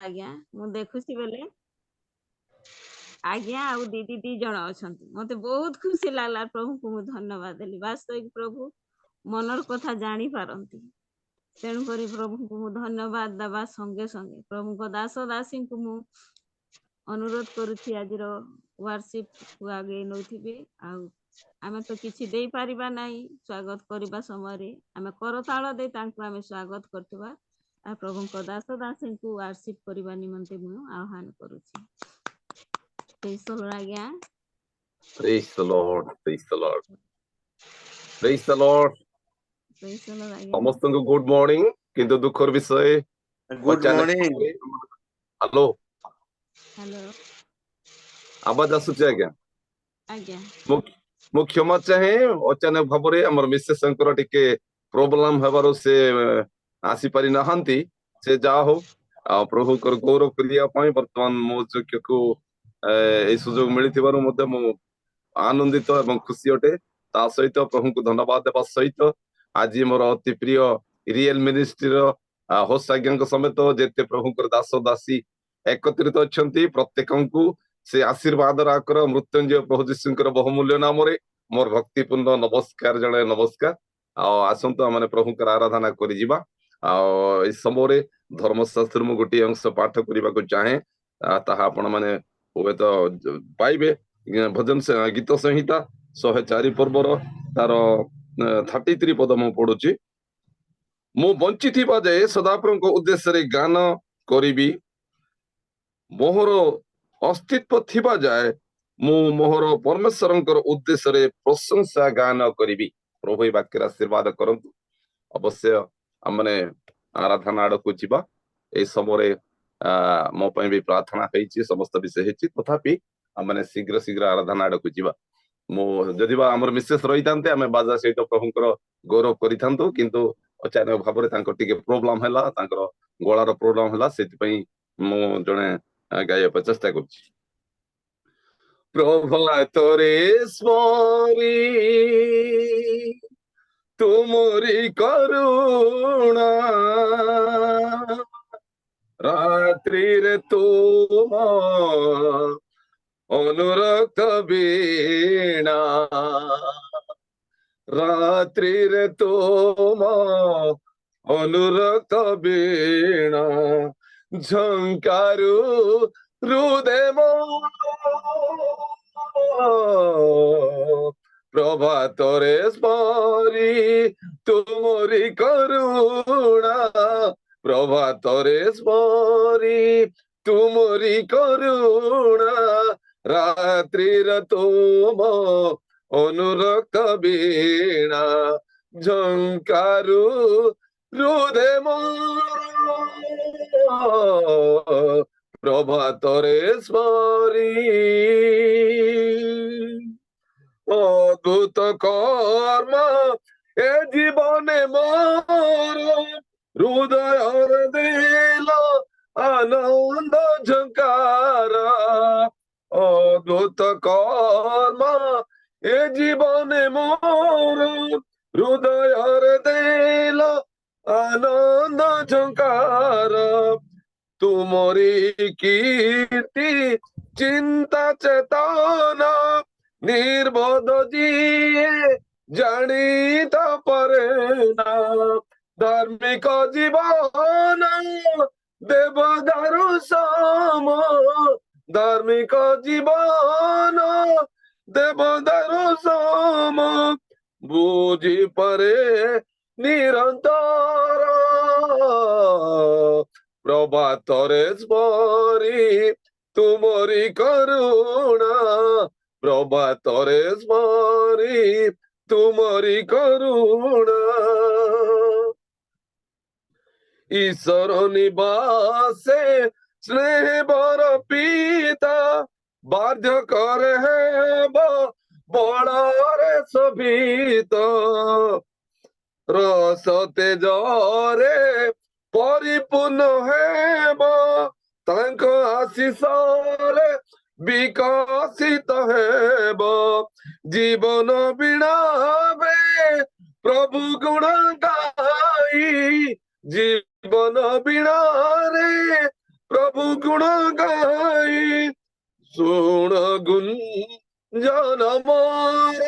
ଆଜ୍ଞା ମୁଁ ଦେଖୁଛି ବେଲେ ଆଜ୍ଞା ଆଉ ଦିଦି ଦି ଜଣ ଅଛନ୍ତି। ମତେ ବହୁତ ଖୁସି ଲାଗଲା, ପ୍ରଭୁଙ୍କୁ ମୁଁ ଧନ୍ୟବାଦ ଦେଲି। ବାସ୍ତବିକ ପ୍ରଭୁ ମନର କଥା ଜାଣି ପାରନ୍ତି। ତେଣୁକରି ପ୍ରଭୁଙ୍କୁ ମୁଁ ଧନ୍ୟବାଦ ଦେବା ସଙ୍ଗେ ସଙ୍ଗେ ପ୍ରଭୁଙ୍କ ଦାସ ଦାସୀଙ୍କୁ ମୁଁ ଅନୁରୋଧ କରୁଛି ଆଜିର ୱାର୍ସିପକୁ ଆଗେଇ ନଉଥିବେ। ଆଉ ଆମେ ତ କିଛି ଦେଇପାରିବା ନାହିଁ ସ୍ୱାଗତ କରିବା ସମୟରେ, ଆମେ କରତାଳ ଦେଇ ତାଙ୍କୁ ଆମେ ସ୍ୱାଗତ କରୁଥିବା। ଆଉ ପ୍ରଭୁଙ୍କ ଦାସ ଦାସୀଙ୍କୁ ୱାର୍ସିପ କରିବା ନିମନ୍ତେ ମୁଁ ଆହ୍ୱାନ କରୁଛି। Praise the Lord, ଆଜ୍ଞା। Praise the Lord, praise the Lord, praise the Lord. Praise the Lord, ଆଜ୍ଞା। ସମସ୍ତଙ୍କୁ ଗୁଡ୍ ମର୍ଣ୍ଣିଂ। କିନ୍ତୁ ଦୁଃଖର ବିଷୟ ଗୁଡ୍ ମର୍ଣ୍ଣିଂ। ହ୍ୟାଲୋ, ହ୍ୟାଲୋ ଆବାଜ ଆସୁଛି ଆଜ୍ଞା? ଆଜ୍ଞା ମୁଁ କ୍ଷମା ଚାହେଁ, ଅଚାନକ ଭାବରେ ଆମର ମିସେସଙ୍କର ଟିକେ ପ୍ରୋବ୍ଲେମ ହେବାରୁ ସେ ଆସିପାରି ନାହାନ୍ତି। ସେ ଯାହା ହଉ, ଆଉ ପ୍ରଭୁଙ୍କର ଗୌରବ କରିବା ପାଇଁ ବର୍ତ୍ତମାନ ମୋ ଯୋଗ୍ୟକୁ ଏଇ ସୁଯୋଗ ମିଳିଥିବାରୁ ମଧ୍ୟ ମୁଁ ଆନନ୍ଦିତ ଏବଂ ଖୁସି ଅଟେ। ତା ସହିତ ପ୍ରଭୁଙ୍କୁ ଧନ୍ୟବାଦ ଦେବା ସହିତ ଆଜି ମୋର ଅତି ପ୍ରିୟ ରିଏଲ ମିନିଷ୍ଟ୍ରିର ହୋଷ୍ଟ ଆଜ୍ଞାଙ୍କ ସମେତ ଯେତେ ପ୍ରଭୁଙ୍କର ଦାସ ଦାସୀ ଏକତ୍ରିତ ଅଛନ୍ତି, ପ୍ରତ୍ୟେକଙ୍କୁ ସେ ଆଶୀର୍ବାଦର ଆକର ମୃତ୍ୟୁଞ୍ଜୟ ପ୍ରଭୁ ଯୀଶୁଙ୍କର ବହୁମୂଲ୍ୟ ନାମରେ ମୋର ଭକ୍ତିପୂର୍ଣ୍ଣ ନମସ୍କାର ଜଣାଏ। ନମସ୍କାର। ଆଉ ଆସନ୍ତୁ ଆମେ ପ୍ରଭୁଙ୍କର ଆରାଧନା କରିଯିବା। ଆଉ ଏଇ ସମୟରେ ଧର୍ମଶାସ୍ତ୍ର ମୁଁ ଗୋଟିଏ ଅଂଶ ପାଠ କରିବାକୁ ଚାହେଁ, ତାହା ଆପଣ ମାନେ ହୁଏତ ପାଇବେ। ଭଜନ ଗୀତ ସଂହିତା 104 ପର୍ବର ତାର 33 ପଦ ମୁଁ ପଢୁଛି। ମୁଁ ବଞ୍ଚିଥିବା ଯାଏ ସଦାପ୍ରଭୁଙ୍କ ଉଦ୍ଦେଶ୍ୟରେ ଗାନ କରିବି, ମୋହର ଅସ୍ତିତ୍ୱ ଥିବା ଯାଏ ମୁଁ ମୋହର ପରମେଶ୍ୱରଙ୍କର ଉଦ୍ଦେଶ୍ୟରେ ପ୍ରଶଂସା ଗାନ କରିବି। ପ୍ରଭୁ ଏଇ ବାକ୍ୟର ଆଶୀର୍ବାଦ କରନ୍ତୁ। ଅବଶ୍ୟ ଆମେ ଆରାଧନା ଆଡକୁ ଯିବା। ଏଇ ସମୟରେ ମୋ ପାଇଁ ବି ପ୍ରାର୍ଥନା ହେଇଛି, ସମସ୍ତ ବିଷୟ ହେଇଛି, ତଥାପି ଆମେ ଶୀଘ୍ର ଶୀଘ୍ର ଆରାଧନା ଆଡକୁ ଯିବା। ମୁଁ ଯଦି ବା ଆମର ମିସେସ ରହିଥାନ୍ତେ ଆମେ ବାଜା ସହିତ ପ୍ରଭୁଙ୍କର ଗୌରବ କରିଥାନ୍ତୁ, କିନ୍ତୁ ଅଚାନକ ଭାବରେ ତାଙ୍କର ଟିକେ ପ୍ରୋବ୍ଲେମ ହେଲା, ତାଙ୍କର ଗଳାର ପ୍ରୋବ୍ଲେମ ହେଲା, ସେଥିପାଇଁ ମୁଁ ଜଣେ ଗାଇବା ପାଇଁ ଚେଷ୍ଟା କରୁଛି। ପ୍ରଭାତରେ ସ୍ମରି ତୁମରି କରୁଣା, ରାତ୍ରିରେ ତୁମ ଅନୁରକ୍ତ ବୀଣା, ରାତ୍ରିରେ ତୁମ ଅନୁରକ୍ତ ବୀଣା ଝଙ୍କାରୁ ହୃଦୟ ପ୍ରଭାତରେ ସ୍ମରି ତୁମରି କରୁଣା, ପ୍ରଭାତରେ ସ୍ମରି ତୁମରି କରୁଣା, ରାତ୍ରିର ତୁମ ଅନୁରକ୍ତ ବୀଣା ଝଙ୍କାରୁ ହୃଦୟ ପ୍ରଭାତରେ ସ୍ମରି। অদ্ভুত কর্ম এ জীবনে মোর, হৃদয়ের দিল আনন্দ ঝঙ্কার। অদ্ভুত কর্ম এ জীবনে মোর, হৃদয়ের দিল আনন্দ ঝঙ্কার। তুমরি কীর্তি চিন্তা চেতনা নির্বোধ জিয়ে জানিত পারে না। ধার্মিক জীবন দেবদারু সম, ধার্মিক জীবন দেবদারু সম, বুঝি পারে নিরন্তর প্রভাতরে স্মরি তুমরি করুণা, প্রভাতরে স্মরি তুমরি করুণা। ঈশ্বর নিবাসে স্নেহ বর পিতা বাধ্য করে হেব বড়রে শোভিত, রস তেজরে পরিপূর্ণ হেব তাঙ্ক আশিষরে বিকশিত হেব। জীবন বিণাবে প্রভু গুণ গাই, জীবন বিণারে प्रभु गुण गाई सुन गुंजन मोर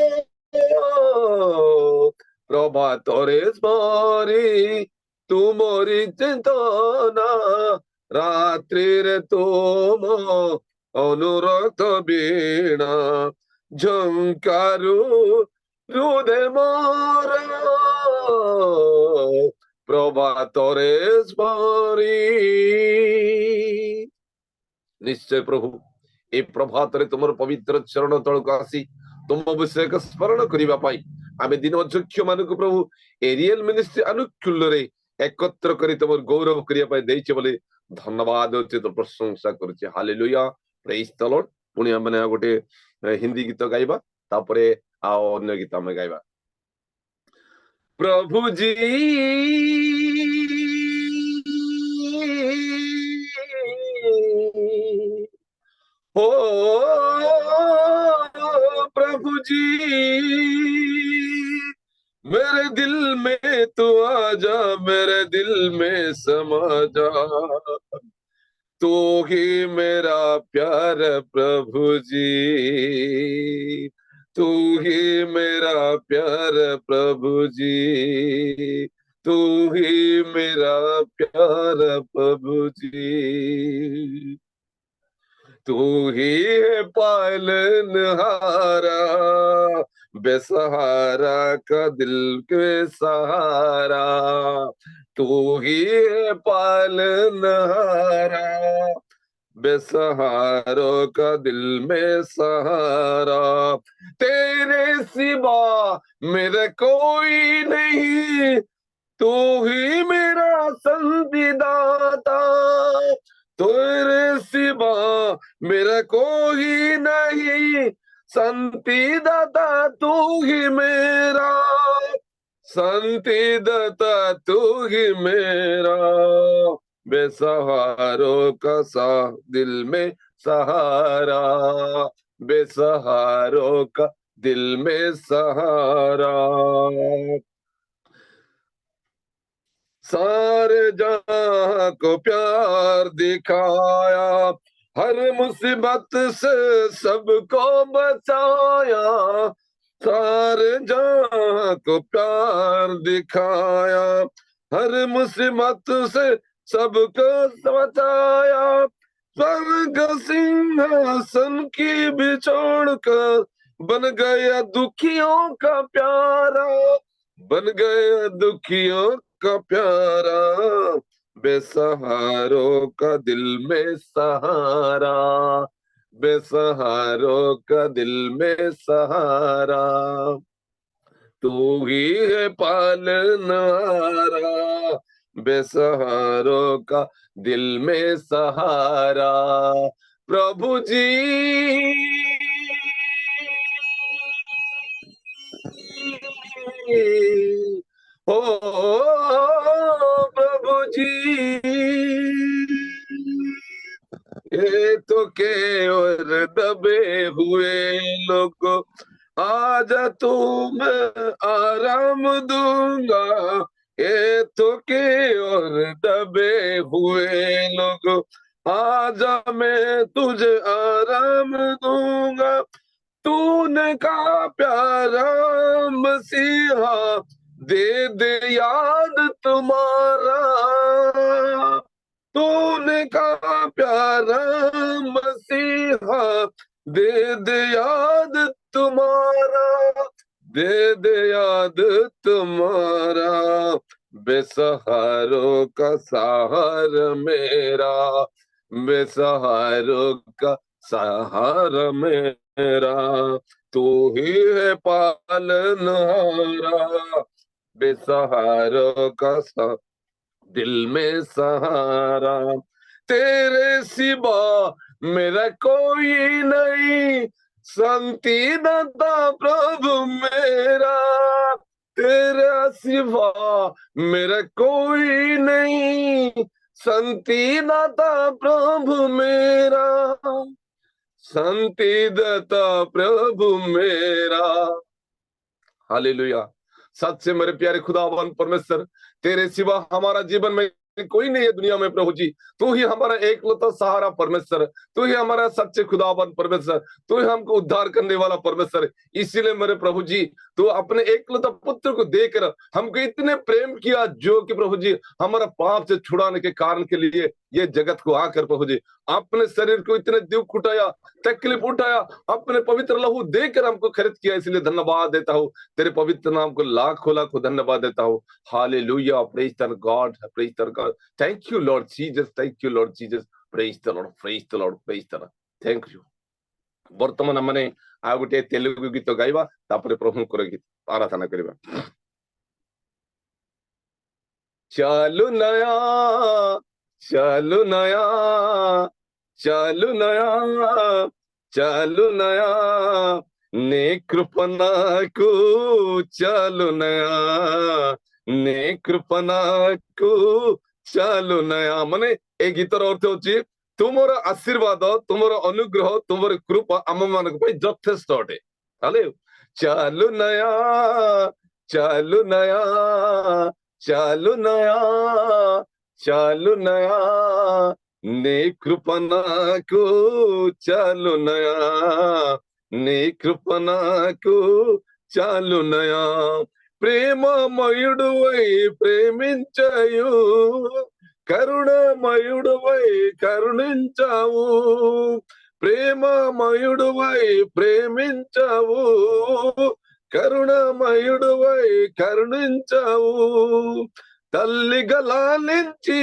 प्रभातरे स्मरी तुमरी चिंतना रात्रि तुम अनुरक्त वीणा झंकारू हृदय मोर प्रभातरे स्मरी। निश्चय प्रभु ए प्रभात रे तुम पवित्र चरण तल को आसी तुम विषय स्मरण करने आम दिन अध्यक्ष मान प्रभु एरियल मिनिस्ट्री अनुकूल रे एकत्र करी तुम गौरव करने देइछे बोले धन्यवाद उचित प्रशंसा करुचे। Hallelujah praise the Lord. पुणी मैंने गोटे हिंदी गीत गाइबा तापरे आओ अन्य गीत में गाइबा। प्रभु जी हो प्रभु जी मेरे दिल में तू आजा मेरे दिल में समा जा तू ही मेरा प्यार प्रभु जी तू ही मेरा प्यार प्रभु जी तू ही मेरा प्यार प्रभु जी तू ही है पालनहारा बेसहारा का दिल के सहारा तू ही है पालनहारा बेसहारों का दिल में सहारा तेरे सिवा मेरा कोई नहीं तू ही मेरा संविदाता तेरे सिवा मेरा कोई नहीं संतिदाता तू ही मेरा संतिदाता तू ही मेरा बेसहारों का सा दिल में सहारा बेसहारों का दिल में सहारा सारे जहां को प्यार दिखाया हर मुसीबत से सबको बचाया सारे जहां को प्यार दिखाया हर मुसीबत से सबको बचाया स्वर्ग सिंहासन की बिछोड़ कर बन गया दुखियों का प्यारा बन गया दुखियों का प्यारा बेसहारों का दिल में सहारा बेसहारों का दिल में सहारा तू ही है पालनहारा बेसहारों का दिल में सहारा प्रभु जी हो प्रभु जी ये तो के और दबे हुए लोग आजा तू मैं आराम दूंगा ये तो के और दबे हुए लोग आजा मैं तुझे आराम दूंगा तूने कहा प्यारा मसीहा दे दे याद तुम्हारा तूने कहा प्यारा मसीहा दे दे याद तुम्हारा दे दे याद तुम्हारा बेसहारों का सहारा मेरा बेसहारों का सहारा मेरा तू ही है पालनहारा बेसहारों का दिल में सहारा तेरे सिवा मेरा कोई नहीं संतिदाता प्रभु मेरा तेरा सिवा मेरा कोई नहीं संतिदाता प्रभु मेरा संतिदाता प्रभु मेरा। हालेलुया। सच से मेरे प्यारे खुदावन परमेश्वर तेरे सिवा हमारा जीवन में कोई नहीं है दुनिया में प्रभु जी। तू ही हमारा एकलौता सहारा परमेश्वर, तू ही हमारा सच्चे खुदाबंद परमेश्वर, तू ही हमको उद्धार करने वाला परमेश्वर। इसीलिए मेरे प्रभु जी तू अपने एकलौता पुत्र को देकर हमको इतने प्रेम किया, जो कि प्रभु जी हमारा पाप से छुड़ाने के कारण के लिए ये जगत को आकर प्रभु जी अपने शरीर को इतने दुख उठाया, तकलीफ उठाया, अपने पवित्र लहू देकर हमको खरीद किया। इसलिए धन्यवाद देता हूँ, तेरे पवित्र नाम को लाखों लाखों धन्यवाद देता हूँ। Hallelujah, praise the God, praise the God. Thank you Lord Jesus, thank you Lord Jesus, praise the Lord, praise the Lord, praise the Lord, thank you. वर्तमान हमने आ गोटे तेलुगु गीत गाइबा, तापर प्रभुंकर गीत आराधना करबा। चालू नया, चालू नया, चालू नया, चालू नया, నే కృప నాకు చాలు నయా, నే కృప నాకు చాలు నయా। ମାନେ এই ଗୀତର ଅର୍ଥ ହଉଛି ତୁମର ଆଶୀର୍ବାଦ, ତୁମର ଅନୁଗ୍ରହ, ତୁମର କୃପା ଆମ ମାନଙ୍କ ପାଇଁ ଯଥେଷ୍ଟ ଅଟେ। ତାହେଲେ ଚାଲୁ ନୟା, ଚାଲୁ ନୟା, ଚାଲୁ ନୟା, ଚାଲୁ ନୟା, నీ కృప నాకు చాలు నయా, నీ కృప నాకు చాలు నయా। ప్రేమమయుడువై ప్రేమించయు, కరుణమయుడువై కరుణించావు, ప్రేమమయుడువై ప్రేమించావు, కరుణమయుడువై కరుణించావు। తల్లిగా లాలించి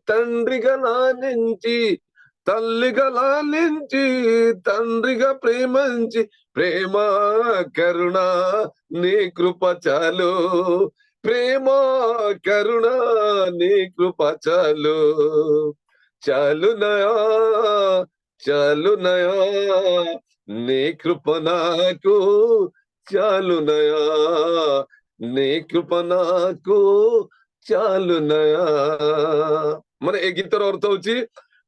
తండ్రిగా లాలించి, తల్లిగా లాలించి తండ్రిగా ప్రేమించి, ప్రేమ కరుణ నీ కృప చాలు, ప్రేమ కరుణ నీ కృప చాలు। చాలు నయా, చాలు నయా, నీ కృప నాకు చాలు నయా, నీ కృప నాకు ଚାଲୁ ନୟା। ମାନେ ଏ ଗୀତର ଅର୍ଥ ହଉଛି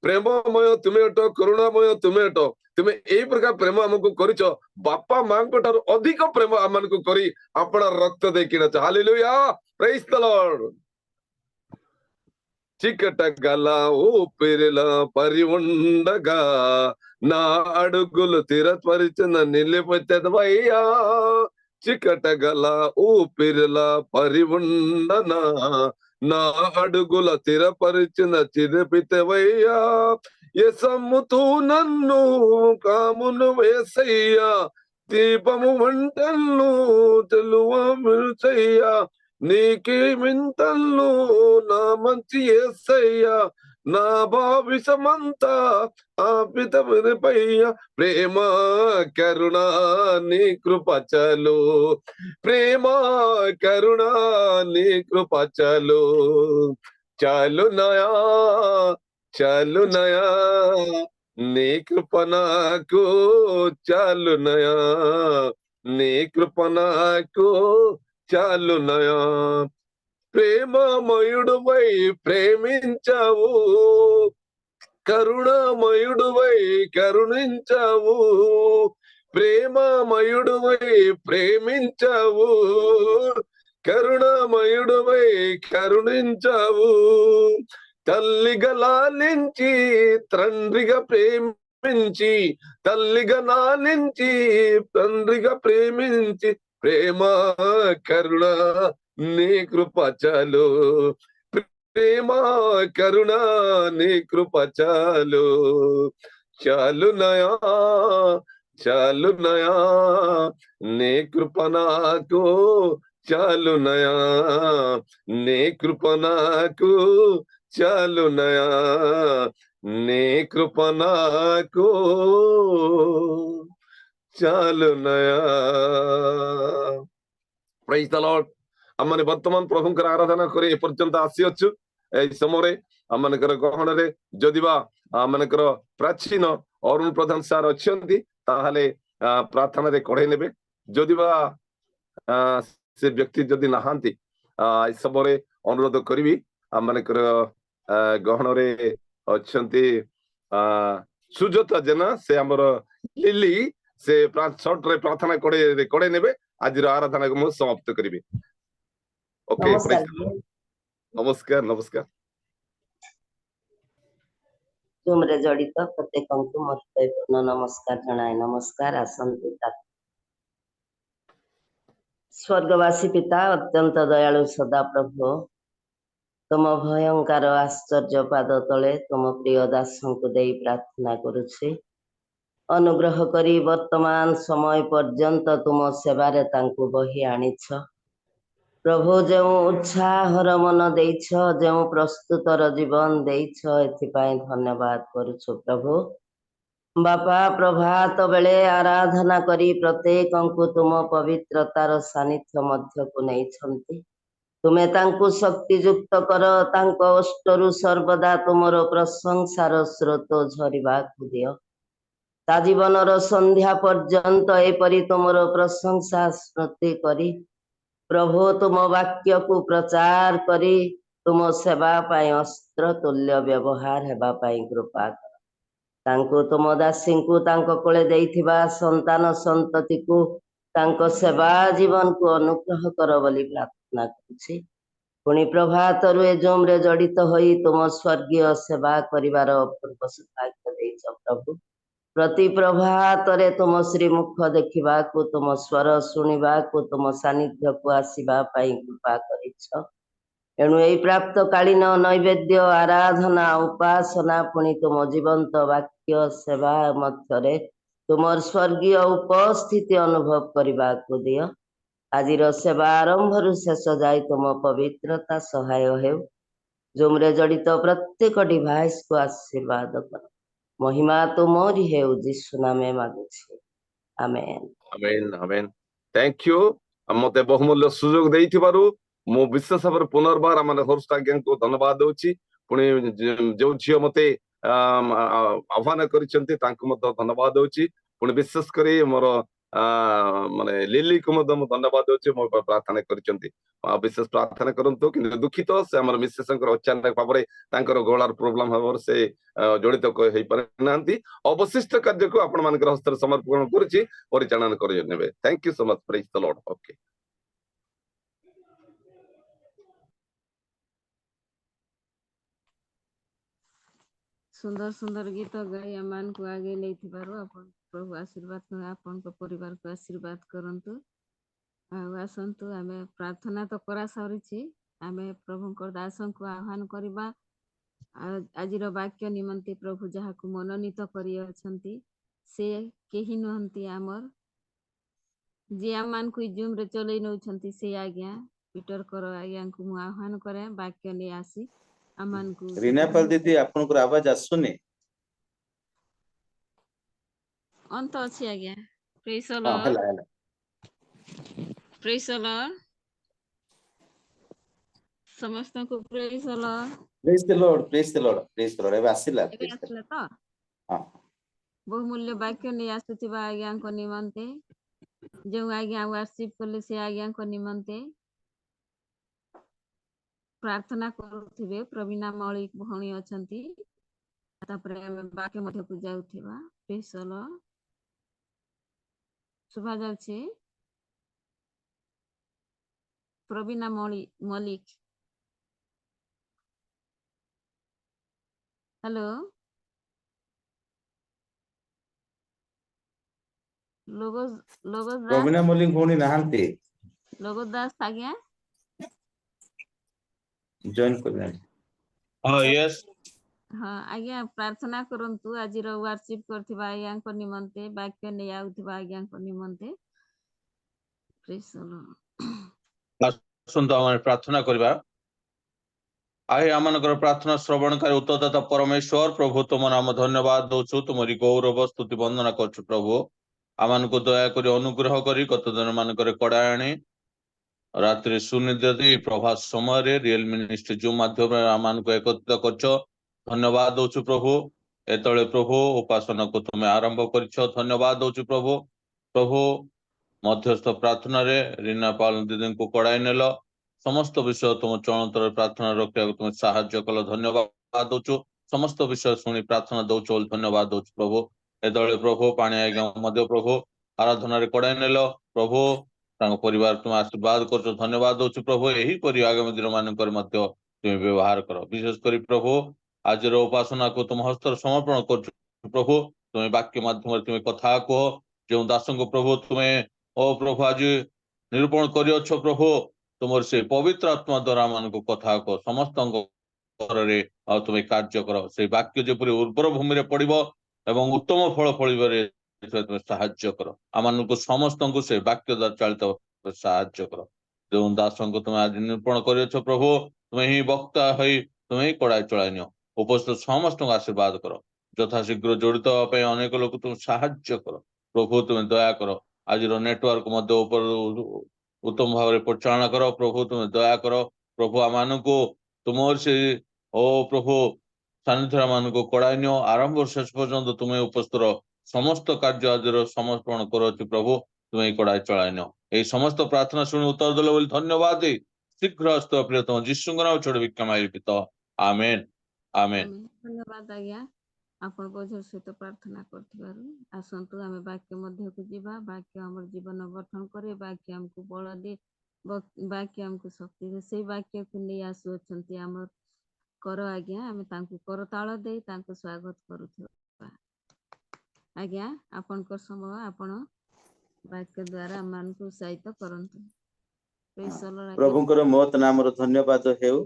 ପ୍ରେମମୟ ତୁମେ ଅଟ, କରୁଣାମୟ ତୁମେ ଅଟ, ତୁମେ ଏଇ ପ୍ରକାର ପ୍ରେମ ଆମକୁ କରିଛ, ବାପା ମାଙ୍କ ଠାରୁ ଅଧିକ ପ୍ରେମ ଆମମାନଙ୍କୁ କରି ଆପଣ ରକ୍ତ ଦେଇ କିଣଛ। ହାଲେଲୁୟା, ପ୍ରେଜ୍ ଦ ଲର୍ଡ। చికటగల ఊపిరిల పరి ఉండగా నా అడుగులు స్థిరపరిచిన నిలిపెత్తదవయ్యా, చికటగల ఊపిరిల పరి ఉండనా నా అడుగుల స్థిరపరిచిన చిరిపితవయ్యా। ఎసమ్ముతూ నన్ను కామును వేసయ్యా, దీపము వంటలను తెలువ మిల్చయ్యా, నీకే మింతల్ను నా మంచి యేసయ్యా, నా భావిసమంతా ఆపిత వినిపయ్యా। ప్రేమ కరుణ నీ కృప చాలు, ప్రేమ కరుణ నీ కృప చాలు। చాలు నయా, చాలు నయా, నీ కృప నాకు చాలు నయా, నీ కృప నాకు చాలు నయా। ప్రేమమయుడువై ప్రేమించావు, కరుణమయుడువై కరుణించావు, ప్రేమమయుడువై ప్రేమించావు, కరుణమయుడువై కరుణించావు। తల్లిగా లాలించి తండ్రిగా ప్రేమించి, తల్లిగా లాలించి తండ్రిగా ప్రేమించి, ప్రేమ కరుణ నీ కృప చాలు, ప్రేమ కరుణ నీ కృప చాలు। చాలు నయా, చాలు నయా, నీ కృప నాకు చాలు నయా, నీ కృప నాకు చాలు నయా, నీ కృప నాకు చాలు నయా। ପ୍ରେଜ୍ ଦ ଲର୍ଡ। ଆମମାନେ ବର୍ତ୍ତମାନ ପ୍ରଭୁଙ୍କର ଆରାଧନା କରି ଏପର୍ଯ୍ୟନ୍ତ ଆସିଅଛୁ। ଏଇ ସମୟରେ ଆମମାନଙ୍କର ଗହଣରେ ଯଦି ବା ଆମମାନଙ୍କର ପ୍ରାଚୀନ ଅରୁଣ ପ୍ରଧାନ ସାର୍ ଅଛନ୍ତି, ତାହେଲେ ପ୍ରାର୍ଥନାରେ କଢେଇ ନେବେ। ଯଦି ବା ସେ ବ୍ୟକ୍ତି ଯଦି ନାହାନ୍ତି, ଏଇ ସମୟରେ ଅନୁରୋଧ କରିବି, ଆମମାନଙ୍କର ଗହଣରେ ଅଛନ୍ତି ସୁଜତା ଜେନା, ସେ ଆମର ଲିଲି, ସେ ସର୍ଟରେ ପ୍ରାର୍ଥନା କଢେଇ ନେବେ। ଆଜିର ଆରାଧନାକୁ ମୁଁ ସମାପ୍ତ କରିବି। ଓକେ, ନମସ୍କାର ନମସ୍କାର। जूम रे जड़ित प्रत्येक को मोर हृदयपूर्ण नमस्कार जनाए। नमस्कार आसंतु स्वर्गवासी पिता अत्यंत दयालु सदा प्रभु तुम भयंकर आश्चर्य पाद तले तुम प्रिय दास को दे प्रार्थना करुछि। अनुग्रह करी वर्तमान समय पर्यंत तुम सेवारे तांकु बही आनिछ प्रभु। जो उत्साहर मन देइछ, जो प्रस्तुतर जीवन देइछ, एथिपाई धन्यवाद करुछु प्रभु। बापा प्रभात बेले आराधना करी प्रत्येक को तुम पवित्रतार सानिध्य मध्य को नहीं छंती। तुम्हें तांकु शक्ति युक्त कर, तांको ओष्ठरु सर्वदा तुमरो प्रशंसार स्रोत झरिबा दियो। ता जीवनर संध्या पर्यंत एपरी तुमरो प्रशंसा स्मृति करी प्रभु तुम वाक्य को प्रचार करी तुम सेवा पाई अस्त्र तुल्य व्यवहार हेबा पाई कृपा कर। तांको तुम दासी को तांको कोले देइथिबा संतान संतति को तांको सेवा जीवन को अनुग्रह कर बोली प्रार्थना करुछि। पुणी प्रभात रुए जूम रे जड़ित होई तुम स्वर्गीय सेवा करिवार अपूर्व सौभाग्य देइछ प्रभु। प्रति प्रभात रे तुम श्रीमुख देखा तुम स्वर शुणा तुम सानिध्य को आसवा कृपा करिछ। एणु यही प्राप्त कालीन नैवेद्य आराधना उपासना पुणी तुम जीवंत वाक्य सेवा मध्य तुम स्वर्गीय उपस्थिति अनुभव करने को दियो। आज सेवा आरंभ शेष जाए तुम पवित्रता सहाय हो। जूम रे जड़ित प्रत्येक डिवाइस को आशीर्वाद कर। महिमा तो मोरी है यीशु नामे मागुछि आमेन आमेन आमेन। थैंक यू मते बहुमूल्य सुजोग देइथिबारु मो विशेष भाବରେ पुनर्बार माने होस्ट आज्ञा को धन्यवाद दउछि। पुणी जो झियो मते आह्वान करिसंती तांको मते धन्यवाद दउछि। पुणी विशेष करी मोर माने लिली को मते धन्यवाद दउछि। मो प्रार्थना करिसंती विशेष प्रार्थना करंतु कि दुखित से हमर मिसेसंकर अचानक भाବରେ तांकर गोलार प्रॉब्लम हवर से जड़ित होई पारे नांती। अवशिष्ट कार्य को आपण मानकर हस्तर समर्पण करूछि परिचालन करि नेबे। Thank you so much. Praise the Lord. Okay सुंदर सुंदर गीत गाई अमान को आगे ले अपन प्रभु आशीर्वाद आपन को परिवार को आशीर्वाद करंतु। आसंतु आमे प्रार्थना तो करा सारिछि। आमे प्रभु को दासन को आह्वान करबा। आजिर वाक्य निमंती प्रभु जहा को मनोनीत करि अछंती से केही नहंती आमर जे आमान को जूम रे चलै नउछंती से आज्ञा पीटर करो आज्ञा को मु आह्वान करे वाक्य ने आसी आमान को रीनापाल दीदी आपनकर आवाज आसुनी अंत अछि आज्ञा। प्रेज द हां हला लॉर्ड। हला प्रेज द लॉर्ड समस्त को praise the Lord. Praise the Lord praise the Lord praise the Lord एबे आसिला एबे प्रेज द आसले तो हां बहुमूल्य वाक्य ने आसुथिबा आज्ञा को निमंते जो आज्ञा वर्शिप कले से आज्ञा को निमंते प्रार्थना करूथिबे। प्रवीणा मौलिक भणी अछंती तापरे हम बाके मध्य को जाउथिबा। Praise the Lord. सुभा जाउछि Praveena Maulik. Hello Logos Logos Das Praveena Malik भोनी नहांती लोगोस दास आज्ञा जॉइन करना। हां यस हाँ आज्ञा प्रार्थना करंतु आज वर्शिप करथिबा आज्ञा को निमंते वाक्य ने आउथिबा आज्ञा को निमंते। Praise the Lord. आसंतु हम प्रार्थना करबा। आए आमनकर प्रार्थना श्रवणकारी उत्तरदाता परमेश्वर प्रभु तुम नाम धन्यवाद दउछु। तुमरी गौरव स्तुति वंदना करछु प्रभु। आमान को दया करी अनुग्रह करी गत दिन मानकर कड़ायाणी रात्रि सुनिधि प्रभात समय रियल मिनिस्ट्री जो माध्यम आमान को एकत्रित करछ धन्यवाद दउछु प्रभु। एतळे प्रभु उपासना को तुम्हें आरंभ करछ धन्यवाद दउछु प्रभु। प्रभु मध्यस्थ प्रार्थना रे रीना पाल दीदी को कड़ाई नेल समस्त विषय तुम चरणतर प्रार्थना रखा तुम साहाय्य कल धन्यवाद दउछु। समस्त विषय शुणी प्रार्थना दउछु धन्यवाद दउछु प्रभु। एतळे प्रभु पाणी आज्ञा मध्य प्रभु आराधना रे कड़ाई नेल प्रभु तांको परिवार तुम आशीर्वाद करछ धन्यवाद दउछु प्रभु। एही परि आगामी दिन मानकर मध्य तुम व्यवहार करो विशेष करी प्रभु आज उपासना को तुम हस्तर समर्पण कर प्रभु तुम्हें वाक्य माध्यम तुम्हें कथा कह जो दास को प्रभु तुम्हें ओ प्रभु आज निरूपण कर प्रभु तुम से पवित्र आत्मा द्वारा मान को कथा कह समस्त तुम्हें कार्य कर से वाक्य जपरी उर्वर भूमि पड़ो एवं उत्तम फल फल तुम्हें साहाय्य कर आम को समस्त को से वाक्य द्वारा चलित साहाय्य कर जो दास को तुम्हें आज निरूपण कर प्रभु तुम्हें ही वक्ता हो तुम्हें ही कड़ाई चलाई नियो उपस्थित समस्त आशीर्वाद कर यथाशीघ्र जड़ित होगापी अनेक लोक तुम साहाय्य कर प्रभु तुम्हें दया कर आज नेटवर्क उत्तम भाव परिचालना कर प्रभु तुम्हें दया कर प्रभु आम को तुम से ओ प्रभु सानिध्य मान को कड़ाई नियो आरंभ शेष पर्यंत तुम्हें उपस्थित समस्त कार्य आज समर्पण कर प्रभु तुम्हें कड़ाई चलाई नियो यही समस्त प्रार्थना शुणी उत्तर देल बोली धन्यवाद शीघ्र हस्त प्रियतम जीशु नाम छोड़ विक्रम पिता आमेन आमेन धन्यवाद आज्ञा आपण बोझर सहित प्रार्थना करथिबारु आसंतु आमे वाक्य मध्य को जीवा वाक्य हमर जीवन गठन करे वाक्य हमको बल दे वाक्य हमको शक्ति दे से वाक्य को नहीं आसु अछंती हमर कर आज्ञा आमे तांको करताल दे तांको स्वागत करूथबा आज्ञा आपण को समय आपण वाक्य द्वारा मन को उत्साहित करंतु प्रेज द लॉर्ड प्रभु को मोत नाम रो धन्यवाद हेउ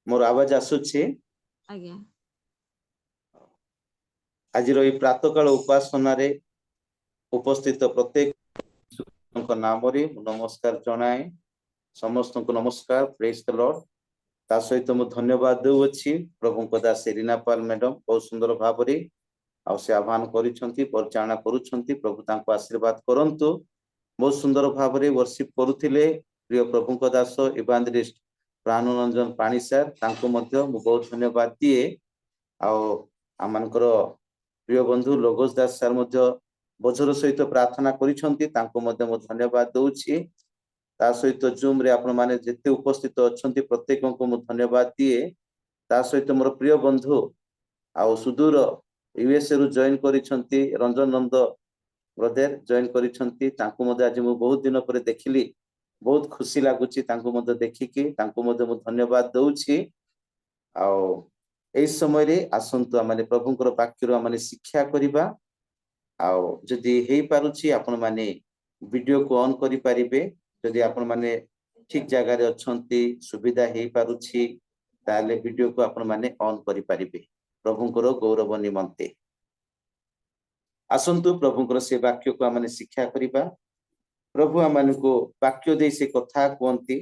मोर आवाज आसुछि आज्ञा आज प्रातःकाल उपासना रे उपस्थित प्रत्येक नाम नमस्कार जनाए समस्त को नमस्कार प्रेज द लॉर्ड ता सहित मु धन्यवाद देउछि प्रभु को दास रीना पाल मैडम बहुत सुंदर भाव रे आ से आह्वान करिसंती परिचालना करूछंती प्रभु तांको आशीर्वाद करंतु बहुत सुंदर भाव रे वर्शिप करूथिले प्रिय प्रभु को दास इवांजलिस्ट प्राणरंजन पाणी सर तांको मध्य मु बहुत धन्यवाद दिए आ आमानकर प्रिय बंधु लोगोस दास सर मध्य बोझर सहित प्रार्थना करिसंती तांको मध्य मु धन्यवाद दउछि ता सहित जूम रे आपण माने जेते उपस्थित अछंती प्रत्येक को मु धन्यवाद दिए ता सहित मोर प्रिय बंधु आ सुदूर यूएसए रु जॉइन करिसंती रंजन नंद ब्रदर जॉइन करिसंती तांको मध्य आज मु बहुत दिन पर देखिली बहुत खुशी लागुची तांको मध्य देखिकी तांको मध्य मु धन्यवाद दउछि आ एई समय रे आसंतु माने प्रभुंकर वाक्य रो माने शिक्षा करिबा आ जदि हेई पारुची आपण माने वीडियो को ऑन करि परिबे जदि आपण माने ठीक जगह रे अछंती सुविधा हेई पारुची ताले वीडियो को आपण माने ऑन करि परिबे प्रभुंकर गौरव निमंते आसंतु प्रभुंकर से वाक्य को माने शिक्षा करिबा प्रभु आमान को वाक्य दे से कथा कहती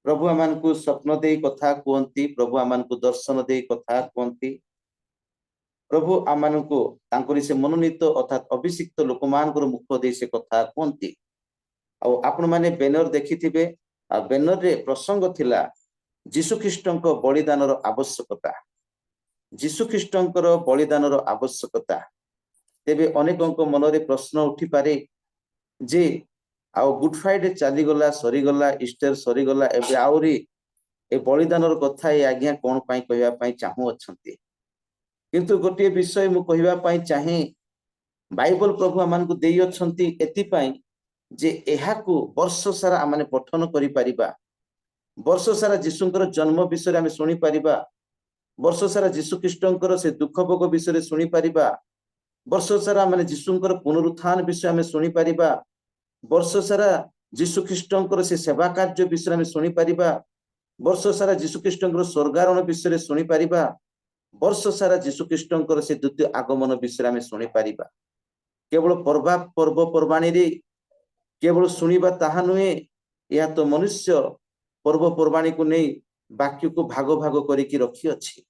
प्रभु आमान को स्वप्न दे कथा कहती प्रभु आमान को दर्शन दे कथा कहती प्रभु आमान को तांकरी से मनोनीत अर्थात अभिषिक्त लोक मान मुख दे से कथा कहती आपण माने बैनर देखिथिबे आ बैनर रे प्रसंग थिला जीशु ख्रीष्टंक बलिदानर आवश्यकता जीशु ख्रीष्टंकर बलिदानर आवश्यकता तेबे अनेकंक मन रे प्रश्न उठी पारे जे आउ गुड फ्राइडे चली गला सरी गला ईस्टर सरी गला एबे आउरी ए बलिदानर कथा ए आज्ञा कोन पई कहबा पई चाहू अछंती किंतु गोटे विषय मु कहबा पई चाहे बाइबल प्रभु आमान को देई अछंती एति पई जे एहा को वर्ष सारा आमाने पठन करि परिबा वर्ष सारा जीशुंकर जन्म विषय आमे सुनी परिबा वर्ष सारा जीशु ख्रीष्टंकर से दुख भोग विषय सुनी परिबा वर्ष सारा माने जीशुंकर पुनरुत्थान विषय आमे सुनी परिबा वर्ष सारा जीशु ख्रीष्टंकर से सेवा कार्य विषय आमे सुनी परिबा वर्ष सारा जीशु ख्रीष्टंकर स्वर्गारोहण विषय सुनी परिबा वर्ष सारा जीशु ख्रीष्टंकर से द्वितीय आगमन विषय आमे सुनी परिबा केवल पर्वपर्वाणी रे केवल सुनिबा ताहा नुहे या तो मनुष्य पर्वपर्वाणी को नहीं वाक्य को भाग भाग करिकी रखी अछि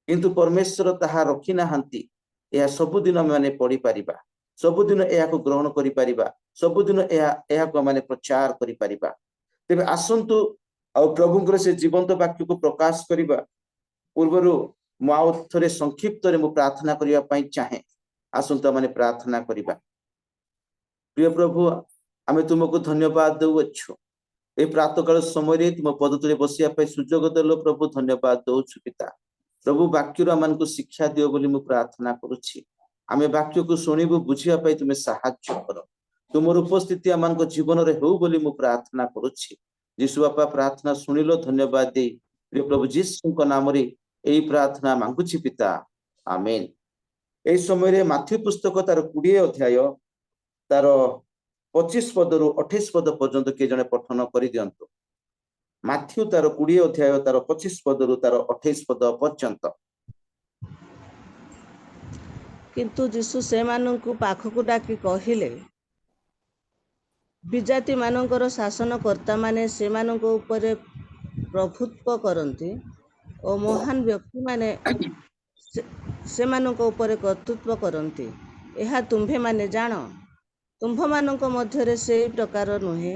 किंतु परमेश्वर ताहा रखी नाहंती यह सबुदिन माने पढ़ी पारिबा सबुदिन यह को ग्रहण करि पारिबा सबुदिन यह को माने प्रचार करि पारिबा तेबे आसंतु आ प्रभुंकर से जीवंत वाक्य को प्रकाश करिबा पूर्वरु मु आउ थरे संक्षिप्त रे मु प्रार्थना करिया पई चाहे आसंतु माने प्रार्थना करिबा प्रिय प्रभु आमे तुमको धन्यवाद देउछु ए प्रातःकाल समय रे तुम पद तले बसिया पई सुजोग देलो प्रभु धन्यवाद दउछु पिता प्रभु वाक्य आमान को शिक्षा दियो बोली मु प्रार्थना करूछि आमे वाक्य को सुनिबु बुझिया पई तुमे सहाय्य करो तुमर उपस्थिति आमान को जीवन रे हो बोली मु प्रार्थना करूछि यीशु बापा प्रार्थना सुनिलो धन्यवाद दे प्रिय प्रभु यीशु को नाम रे এই ପ୍ରାର୍ଥନା ମାଗୁଛି ପିତା, ଆମେନ୍। এই ସମୟରେ ମାଥ୍ୟୁ ପୁସ୍ତକ ତାର 20 ଅଧ୍ୟାୟ ତାର 25 ପଦରୁ 28 ପଦ ପର୍ଯ୍ୟନ୍ତ କିଏ ଜଣେ ପଠନ କରିଦିଅନ୍ତୁ। ମାଥ୍ୟୁ ତାର 20 ଅଧ୍ୟାୟ ତାର 25 ପଦରୁ ତାର 28 ପଦ ପର୍ଯ୍ୟନ୍ତ। କିନ୍ତୁ ଯୀଶୁ ସେମାନଙ୍କୁ ପାଖକୁ ଡାକି କହିଲେ, ବିଜାତିମାନଙ୍କର ଶାସନକର୍ତ୍ତାମାନେ ସେମାନଙ୍କ ଉପରେ ପ୍ରଭୁତ୍ୱ କରନ୍ତି ଓ ମହାନ ବ୍ୟକ୍ତିମାନେ ସେମାନଙ୍କ ଉପରେ କର୍ତ୍ତୃତ୍ୱ କରନ୍ତି। ଏହା ତୁମ୍ଭେମାନେ ଜାଣ। ତୁମ୍ଭମାନଙ୍କ ମଧ୍ୟରେ ସେହି ପ୍ରକାର ନୁହେଁ,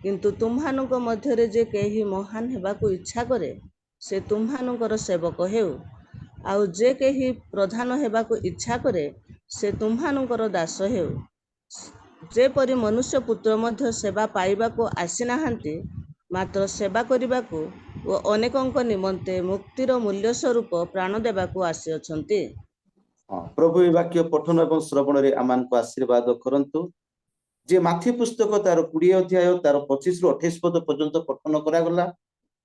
କିନ୍ତୁ ତୁମ୍ଭମାନଙ୍କ ମଧ୍ୟରେ ଯେ କେହି ମହାନ ହେବାକୁ ଇଚ୍ଛା କରେ, ସେ ତୁମ୍ଭମାନଙ୍କର ସେବକ ହେଉ। ଆଉ ଯେ କେହି ପ୍ରଧାନ ହେବାକୁ ଇଚ୍ଛା କରେ, ସେ ତୁମ୍ଭମାନଙ୍କର ଦାସ ହେଉ। ଯେପରି ମନୁଷ୍ୟପୁତ୍ର ମଧ୍ୟ ସେବା ପାଇବାକୁ ଆସିନାହାନ୍ତି, ମାତ୍ର ସେବା କରିବାକୁ ଓ ଅନେକଙ୍କ ନିମନ୍ତେ ମୁକ୍ତିର ମୂଲ୍ୟ ସ୍ୱରୂପ ପ୍ରାଣ ଦେବାକୁ ଆସିଅଛନ୍ତି। ପ୍ରଭୁ ଏ ବାକ୍ୟ ପଠନ ଏବଂ ଶ୍ରବଣରେ ଆମମାନଙ୍କୁ ଆଶୀର୍ବାଦ କରନ୍ତୁ। ଯେ ମାଥ୍ୟୁ ପୁସ୍ତକ ତାର 20 ଅଧ୍ୟାୟ ତାର 25 ରୁ 28 ପଦ ପର୍ଯ୍ୟନ୍ତ ପଠନ କରାଗଲା,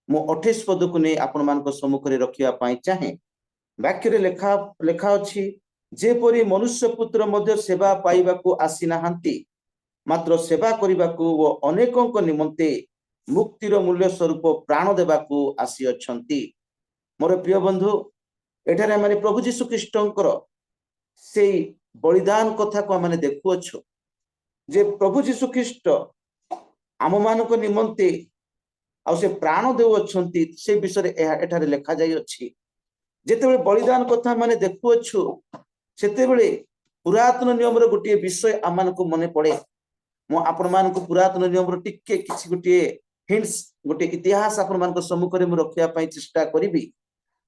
ମୁଁ 28 ପଦକୁ ନେଇ ଆପଣମାନଙ୍କ ସମ୍ମୁଖରେ ରଖିବା ପାଇଁ ଚାହେଁ। ବାକ୍ୟରେ ଲେଖା ଅଛି, ଯେପରି ମନୁଷ୍ୟପୁତ୍ର ମଧ୍ୟ ସେବା ପାଇବାକୁ ଆସିନାହାନ୍ତି, ମାତ୍ର ସେବା କରିବାକୁ ଓ ଅନେକଙ୍କ ନିମନ୍ତେ ମୁକ୍ତିର ମୂଲ୍ୟ ସ୍ୱରୂପ ପ୍ରାଣ ଦେବାକୁ ଆସିଅଛନ୍ତି। ମୋର ପ୍ରିୟ ବନ୍ଧୁ, ଏଠାରେ ଆମେ ପ୍ରଭୁ ଯୀଶୁ ଖ୍ରୀଷ୍ଟଙ୍କର ସେଇ ବଳିଦାନ କଥାକୁ ଆମେ ଦେଖୁଅଛୁ ଯେ ପ୍ରଭୁ ଯୀଶୁ ଖ୍ରୀଷ୍ଟ ଆମମାନଙ୍କ ନିମନ୍ତେ ଆଉ ସେ ପ୍ରାଣ ଦେଉଅଛନ୍ତି। ସେ ବିଷୟରେ ଏଠାରେ ଲେଖାଯାଇଅଛି। ଯେତେବେଳେ ବଳିଦାନ କଥା ଆମେ ଦେଖୁଅଛୁ, ସେତେବେଳେ ପୁରାତନ ନିୟମର ଗୋଟିଏ ବିଷୟ ଆମମାନଙ୍କୁ ମନେ ପଡେ। ମୁଁ ଆପଣମାନଙ୍କୁ ପୁରାତନ ନିୟମର ଟିକେ କିଛି ଗୋଟିଏ ହିଣ୍ଟସ, ଗୋଟିଏ ଇତିହାସ ଆପଣମାନଙ୍କ ସମ୍ମୁଖରେ ମୁଁ ରଖିବା ପାଇଁ ଚେଷ୍ଟା କରିବି।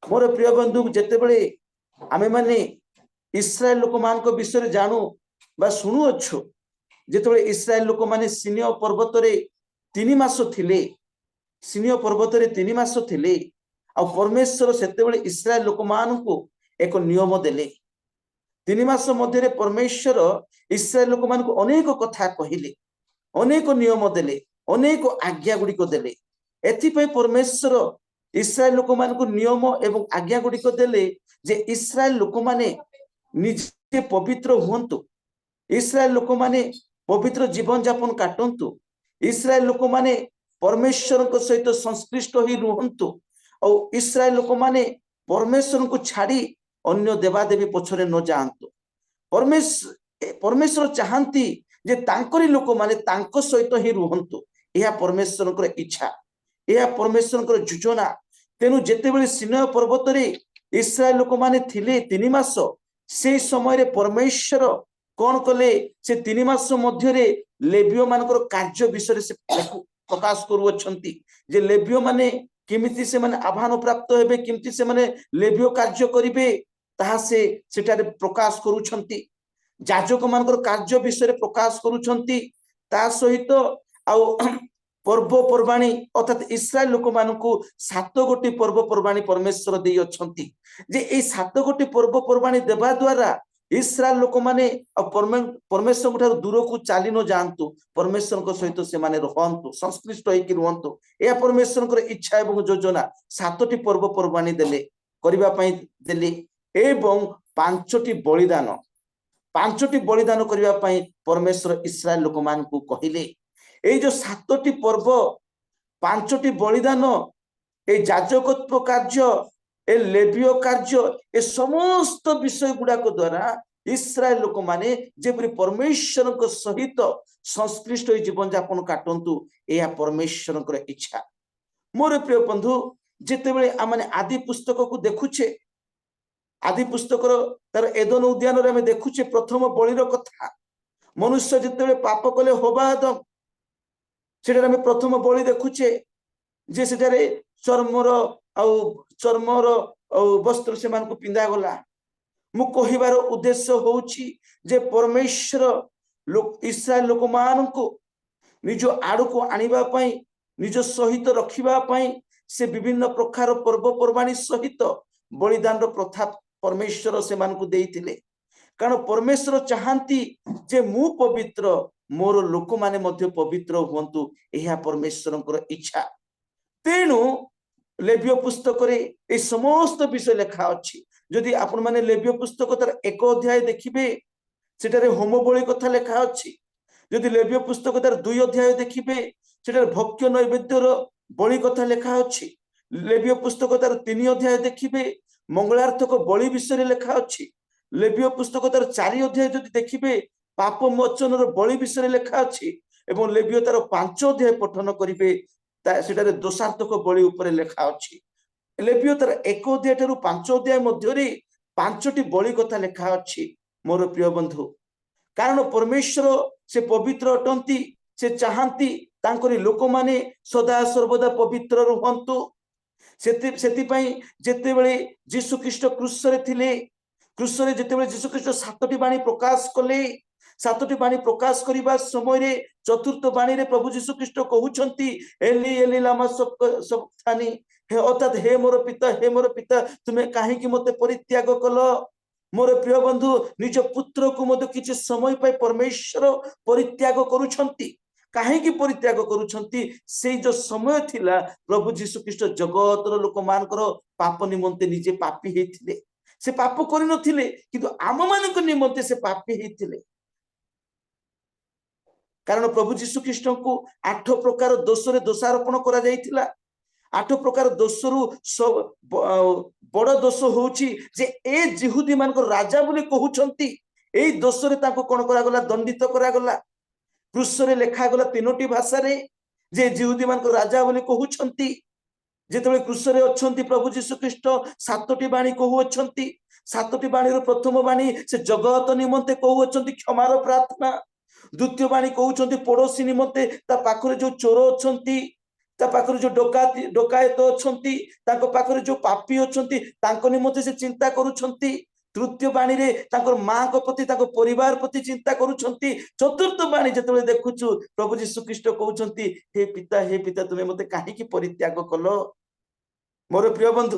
ମୋର ପ୍ରିୟ ବନ୍ଧୁ, ଯେତେବେଳେ ଆମେମାନେ ଇସ୍ରାଏଲ ଲୋକମାନଙ୍କ ବିଷୟରେ ଜାଣୁ ବା ଶୁଣୁଅଛୁ, ଯେତେବେଳେ ଇସ୍ରାଏଲ ଲୋକମାନେ ସିନିୟ ପର୍ବତରେ 3 ମାସ ଥିଲେ, ସିନିୟ ପର୍ବତରେ 3 ମାସ ଥିଲେ, ଆଉ ପରମେଶ୍ୱର ସେତେବେଳେ ଇସ୍ରାଏଲ ଲୋକମାନଙ୍କୁ ଏକ ନିୟମ ଦେଲେ। 3 ମାସ ମଧ୍ୟରେ ପରମେଶ୍ୱର ଇସ୍ରାଏଲ ଲୋକମାନଙ୍କୁ ଅନେକ କଥା କହିଲେ, ଅନେକ ନିୟମ ଦେଲେ, ଅନେକ ଆଜ୍ଞା ଗୁଡ଼ିକ ଦେଲେ। ଏଥିପାଇଁ ପରମେଶ୍ୱର ଇସ୍ରାଏଲ ଲୋକମାନଙ୍କୁ ନିୟମ ଏବଂ ଆଜ୍ଞା ଗୁଡ଼ିକ ଦେଲେ ଯେ ଇସ୍ରାଏଲ ଲୋକମାନେ ନିଜେ ପବିତ୍ର ହୁଅନ୍ତୁ, ଇସ୍ରାଏଲ ଲୋକମାନେ ପବିତ୍ର ଜୀବନ ଯାପନ କାଟନ୍ତୁ, ଇସ୍ରାଏଲ ଲୋକମାନେ ପରମେଶ୍ୱରଙ୍କ ସହିତ ସଂଶ୍ଳିଷ୍ଟ ହୋଇ ରୁହନ୍ତୁ, ଆଉ ଇସ୍ରାଏଲ ଲୋକମାନେ ପରମେଶ୍ୱରଙ୍କୁ ଛାଡ଼ି ଅନ୍ୟ ଦେବାଦେବୀ ପଛରେ ନ ଯାଆନ୍ତୁ। ପରମେଶ୍ୱର ଚାହାନ୍ତି ଯେ ତାଙ୍କରି ଲୋକମାନେ ତାଙ୍କ ସହିତ ହିଁ ରୁହନ୍ତୁ। ଏହା ପରମେଶ୍ୱରଙ୍କର ଇଚ୍ଛା, ଏହା ପରମେଶ୍ୱରଙ୍କର ଯୋଜନା। ତେଣୁ ଯେତେବେଳେ ସିନାଇ ପର୍ବତରେ ଇସ୍ରାଏଲ ଲୋକମାନେ ଥିଲେ 3 ମାସ, ସେଇ ସମୟରେ ପରମେଶ୍ୱର କଣ କଲେ? ସେ 3 ମାସ ମଧ୍ୟରେ ଲେବୀୟ ମାନଙ୍କର କାର୍ଯ୍ୟ ବିଷୟରେ ସେ ପ୍ରକାଶ କରୁଅଛନ୍ତି ଯେ ଲେବୀୟ ମାନେ କେମିତି ସେମାନେ ଆହ୍ୱାନ ପ୍ରାପ୍ତ ହେବେ, କେମିତି ସେମାନେ ଲେବୀୟ କାର୍ଯ୍ୟ କରିବେ, ତାହା ସେ ସେଠାରେ ପ୍ରକାଶ କରୁଛନ୍ତି। ଯାଜକ ମାନଙ୍କର କାର୍ଯ୍ୟ ବିଷୟରେ ପ୍ରକାଶ କରୁଛନ୍ତି। ତା ସହିତ ଆଉ ପର୍ବପର୍ବାଣୀ ଅର୍ଥାତ ଇସ୍ରାଏଲ ଲୋକମାନଙ୍କୁ 7 ଗୋଟି ପର୍ବପର୍ବାଣୀ ପରମେଶ୍ୱର ଦେଇଅଛନ୍ତି ଯେ ଏଇ 7 ଗୋଟି ପର୍ବପର୍ବାଣୀ ଦେବା ଦ୍ୱାରା ଇସ୍ରାଏଲ ଲୋକମାନେ ପରମେଶ୍ୱରଙ୍କ ଠାରୁ ଦୂରକୁ ଚାଲି ନ ଯାଆନ୍ତୁ, ପରମେଶ୍ୱରଙ୍କ ସହିତ ସେମାନେ ରୁହନ୍ତୁ, ସଂଶ୍ଳିଷ୍ଟ ହେଇକି ରୁହନ୍ତୁ। ଏହା ପରମେଶ୍ୱରଙ୍କର ଇଚ୍ଛା ଏବଂ ଯୋଜନା। 7ଟି ପର୍ବପର୍ବାଣୀ ଦେଲେ, କରିବା ପାଇଁ ଦେଲେ, ଏବଂ 5ଟି ବଳିଦାନ, 5ଟି ବଳିଦାନ କରିବା ପାଇଁ ପରମେଶ୍ୱର ଇସ୍ରାଏଲ ଲୋକମାନଙ୍କୁ କହିଲେ। ଏଇ ଯୋଉ 7ଟି ପର୍ବ, 5ଟି ବଳିଦାନ, এই ଯାଜକତ୍ଵ କାର୍ଯ୍ୟ, ଏ ଲେବୀୟ କାର୍ଯ୍ୟ, ଏ ସମସ୍ତ ବିଷୟ ଗୁଡାକ ଦ୍ୱାରା ଇସ୍ରାଏଲ ଲୋକମାନେ ଯେପରି ପରମେଶ୍ୱରଙ୍କ ସହିତ ସଂଶ୍ଳିଷ୍ଟ ହୋଇ ଜୀବନ ଯାପନ କାଟନ୍ତୁ, ଏହା ପରମେଶ୍ୱରଙ୍କର ଇଚ୍ଛା। ମୋର ପ୍ରିୟ ବନ୍ଧୁ, ଯେତେବେଳେ ଆମେ ଆଦି ପୁସ୍ତକକୁ ଦେଖୁଛେ, ଆଦି ପୁସ୍ତକର ତାର ଏଦନ ଉଦ୍ୟାନରେ ଆମେ ଦେଖୁଛେ ପ୍ରଥମ ବଳିର କଥା। ମନୁଷ୍ୟ ଯେତେବେଳେ ପାପ କଲେ ହବା ଆଦମ, ସେଠାରେ ଆମେ ପ୍ରଥମ ବଳି ଦେଖୁଛେ ଯେ ସେଠାରେ ଚର୍ମର ବସ୍ତ୍ର ସେମାନଙ୍କୁ ପିନ୍ଧାଗଲା। ମୁଁ କହିବାର ଉଦ୍ଦେଶ୍ୟ ହଉଛି ଯେ ପରମେଶ୍ୱର ଇସ୍ରାଏଲ ଲୋକମାନଙ୍କୁ ନିଜ ଆଡକୁ ଆଣିବା ପାଇଁ, ନିଜ ସହିତ ରଖିବା ପାଇଁ ସେ ବିଭିନ୍ନ ପ୍ରକାର ପର୍ବପର୍ବାଣୀ ସହିତ ବଳିଦାନର ପ୍ରଥା ପରମେଶ୍ୱର ସେମାନଙ୍କୁ ଦେଇଥିଲେ। କାରଣ ପରମେଶ୍ୱର ଚାହାନ୍ତି ଯେ ମୁଁ ପବିତ୍ର, ମୋର ଲୋକମାନେ ମଧ୍ୟ ପବିତ୍ର ହୁଅନ୍ତୁ। ଏହା ପରମେଶ୍ୱରଙ୍କର ଇଚ୍ଛା। ତେଣୁ ଲେବ୍ୟ ପୁସ୍ତକରେ এই ସମସ୍ତ ବିଷୟ ଲେଖା ଅଛି। ଯଦି ଆପଣ ମାନେ ଲେବ୍ୟ ପୁସ୍ତକ ତାର 1 ଅଧ୍ୟାୟ ଦେଖିବେ ସେଠାରେ ହୋମ ବଳି କଥା ଲେଖା ଅଛି। ଯଦି ଲେବ୍ୟ ପୁସ୍ତକ ତାର 2 ଅଧ୍ୟାୟ ଦେଖିବେ ସେଠାରେ ଭକ୍ଷ୍ୟ ନୈବେଦ୍ୟର ବଳି କଥା ଲେଖା ଅଛି। ଲେବ୍ୟ ପୁସ୍ତକ ତାର 3 ଅଧ୍ୟାୟ ଦେଖିବେ ମଙ୍ଗଳାର୍ଥକ ବଳି ବିଷୟରେ ଲେଖା ଅଛି। ଲେବ୍ୟ ପୁସ୍ତକ ତାର 4 ଅଧ୍ୟାୟ ଯଦି ଦେଖିବେ ପାପ ମୋଚନର ବଳି ବିଷୟରେ ଲେଖା ଅଛି। ଏବଂ ଲେବ୍ୟ ତାର 5 ଅଧ୍ୟାୟ ପଠନ କରିବେ ସେଠାରେ ଦୋଷାର୍ଥକ ବଳି ଉପରେ ଲେଖା ଅଛି। ଲେବ୍ୟ ତାର 1 ଅଧ୍ୟାୟ ଠାରୁ 5 ଅଧ୍ୟାୟ ମଧ୍ୟରେ 5ଟି ବଳି କଥା ଲେଖା ଅଛି ମୋର ପ୍ରିୟ ବନ୍ଧୁ। କାରଣ ପରମେଶ୍ୱର ସେ ପବିତ୍ର ଅଟନ୍ତି, ସେ ଚାହାନ୍ତି ତାଙ୍କରି ଲୋକମାନେ ସଦା ସର୍ବଦା ପବିତ୍ର ରୁହନ୍ତୁ। ସେଥିପାଇଁ ଯେତେବେଳେ ଯୀଶୁ ଖ୍ରୀଷ୍ଟ କ୍ରୁଶରେ ଥିଲେ, କ୍ରୁଶରେ ଯେତେବେଳେ ଯୀଶୁ ଖ୍ରୀଷ୍ଟ 7ଟି ବାଣୀ ପ୍ରକାଶ କଲେ, 7ଟି ବାଣୀ ପ୍ରକାଶ କରିବା ସମୟରେ ଚତୁର୍ଥ ବାଣୀରେ ପ୍ରଭୁ ଯୀଶୁ ଖ୍ରୀଷ୍ଟ କହୁଛନ୍ତି ଏଲି ଏଲି ଲାମା ସବକ୍ତାନି, ହେ ଅର୍ଥାତ୍ ହେ ମୋର ପିତା ତୁମେ କାହିଁକି ମତେ ପରିତ୍ୟାଗ କଲ। ମୋର ପ୍ରିୟ ବନ୍ଧୁ ନିଜ ପୁତ୍ରକୁ ମଧ୍ୟ କିଛି ସମୟ ପାଇଁ ପରମେଶ୍ୱର ପରିତ୍ୟାଗ କରୁଛନ୍ତି। କାହିଁକି ପରିତ୍ୟାଗ କରୁଛନ୍ତି? ସେଇ ଯୋଉ ସମୟ ଥିଲା ପ୍ରଭୁ ଯୀଶୁ ଖ୍ରୀଷ୍ଟ ଜଗତର ଲୋକମାନଙ୍କର ପାପ ନିମନ୍ତେ ନିଜେ ପାପୀ ହେଇଥିଲେ। ସେ ପାପ କରିନଥିଲେ କିନ୍ତୁ ଆମମାନଙ୍କ ନିମନ୍ତେ ସେ ପାପୀ ହେଇଥିଲେ। କାରଣ ପ୍ରଭୁ ଯୀଶୁ ଖ୍ରୀଷ୍ଟଙ୍କୁ 8 ପ୍ରକାର ଦୋଷରେ ଦୋଷାରୋପଣ କରାଯାଇଥିଲା। 8 ପ୍ରକାର ଦୋଷରୁ ବଡ ଦୋଷ ହଉଛି ଯେ ଏ ଜିହୁଦୀ ମାନଙ୍କ ରାଜା ବୋଲି କହୁଛନ୍ତି। ଏଇ ଦୋଷରେ ତାଙ୍କୁ କଣ କରାଗଲା? ଦଣ୍ଡିତ କରାଗଲା। କ୍ରୁଶରେ ଲେଖାଗଲା 3ଟି ଭାଷାରେ ଯେ ଜିହୁଦୀ ମାନଙ୍କ ରାଜା ବୋଲି କହୁଛନ୍ତି। ଯେତେବେଳେ କ୍ରୁଶରେ ଅଛନ୍ତି ପ୍ରଭୁ ଯୀଶୁ ଖ୍ରୀଷ୍ଟ 7ଟି ବାଣୀ କହୁଅଛନ୍ତି। 7ଟି ବାଣୀର ପ୍ରଥମ ବାଣୀ ସେ ଜଗତ ନିମନ୍ତେ କହୁଅଛନ୍ତି କ୍ଷମାର ପ୍ରାର୍ଥନା। ଦ୍ୱିତୀୟ ବାଣୀ କହୁଛନ୍ତି ପଡୋଶୀ ନିମନ୍ତେ, ତା ପାଖରେ ଯୋଉ ଚୋର ଅଛନ୍ତି, ତା ପାଖରେ ଯୋଉ ଡକାୟତ ଅଛନ୍ତି, ତାଙ୍କ ପାଖରେ ଯୋଉ ପାପୀ ଅଛନ୍ତି ତାଙ୍କ ନିମନ୍ତେ ସେ ଚିନ୍ତା କରୁଛନ୍ତି। ତୃତୀୟ ବାଣୀରେ ତାଙ୍କର ମାଙ୍କ ପ୍ରତି, ତାଙ୍କ ପରିବାର ପ୍ରତି ଚିନ୍ତା କରୁଛନ୍ତି। ଚତୁର୍ଥ ବାଣୀ ଯେତେବେଳେ ଦେଖୁଛୁ ପ୍ରଭୁ ଯୀଶୁ ଖ୍ରୀଷ୍ଟ କହୁଛନ୍ତି ହେ ପିତା ତୁମେ ମତେ କାହିଁକି ପରିତ୍ୟାଗ କଲ। ମୋର ପ୍ରିୟ ବନ୍ଧୁ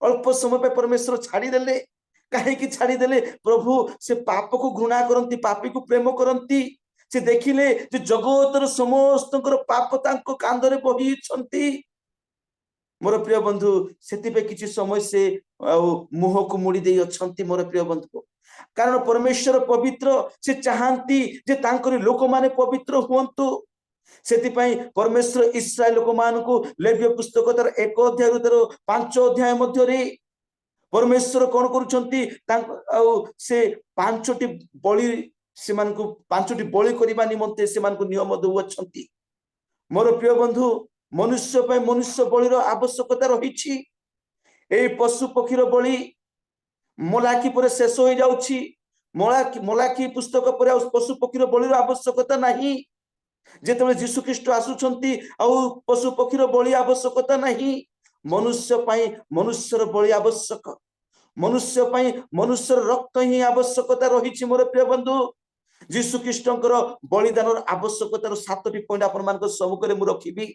ଅଳ୍ପ ସମୟ ପାଇଁ ପରମେଶ୍ୱର ଛାଡିଦେଲେ। କାହିଁକି ଛାଡିଦେଲେ? ପ୍ରଭୁ ସେ ପାପକୁ ଘୃଣା କରନ୍ତି, ପାପୀକୁ ପ୍ରେମ କରନ୍ତି। ସେ ଦେଖିଲେ ଯେ ଜଗତର ସମସ୍ତଙ୍କର ପାପ ତାଙ୍କ କାନ୍ଧରେ ବହିଛନ୍ତି। ମୋର ପ୍ରିୟ ବନ୍ଧୁ ସେଥିପାଇଁ କିଛି ସମୟ ସେ ମୁହଁକୁ ମୁଡି ଦେଇ ଅଛନ୍ତି ମୋର ପ୍ରିୟ ବନ୍ଧୁ। କାରଣ ପରମେଶ୍ୱର ପବିତ୍ର, ସେ ଚାହାନ୍ତି ଯେ ତାଙ୍କରି ଲୋକମାନେ ପବିତ୍ର ହୁଅନ୍ତୁ। ସେଥିପାଇଁ ପରମେଶ୍ୱର ଇସ୍ରାଏଲ ଲୋକମାନଙ୍କୁ ଲେବ୍ୟ ପୁସ୍ତକ ତାର 1 ଅଧ୍ୟାୟରୁ ତାର 5 ଅଧ୍ୟାୟ ମଧ୍ୟରେ ପରମେଶ୍ୱର କଣ କରୁଛନ୍ତି? ସେ 5ଟି ବଳି, ସେମାନଙ୍କୁ 5ଟି ବଳି କରିବା ନିମନ୍ତେ ସେମାନଙ୍କୁ ନିୟମ ଦେଉଅଛନ୍ତି। ମୋର ପ୍ରିୟ ବନ୍ଧୁ ମନୁଷ୍ୟ ପାଇଁ ମନୁଷ୍ୟ ବଳିର ଆବଶ୍ୟକତା ରହିଛି। ଏଇ ପଶୁ ପକ୍ଷୀର ବଳି ମଲାକି ପରେ ଶେଷ ହୋଇଯାଉଛି। ମଲାକି ପୁସ୍ତକ ପରେ ଆଉ ପଶୁ ପକ୍ଷୀର ବଳିର ଆବଶ୍ୟକତା ନାହିଁ। ଯେତେବେଳେ ଯୀଶୁ ଖ୍ରୀଷ୍ଟ ଆସୁଛନ୍ତି ଆଉ ପଶୁ ପକ୍ଷୀର ବଳି ଆବଶ୍ୟକତା ନାହିଁ। ମନୁଷ୍ୟ ପାଇଁ ମନୁଷ୍ୟର ବଳି ଆବଶ୍ୟକ। ମନୁଷ୍ୟ ପାଇଁ ମନୁଷ୍ୟର ରକ୍ତ ହିଁ ଆବଶ୍ୟକତା ରହିଛି। ମୋର ପ୍ରିୟ ବନ୍ଧୁ ଯୀଶୁ ଖ୍ରୀଷ୍ଟଙ୍କର ବଳିଦାନର ଆବଶ୍ୟକତାର 7ଟି ପଏଣ୍ଟ ଆପଣମାନଙ୍କ ସମ୍ମୁଖରେ ମୁଁ ରଖିବି,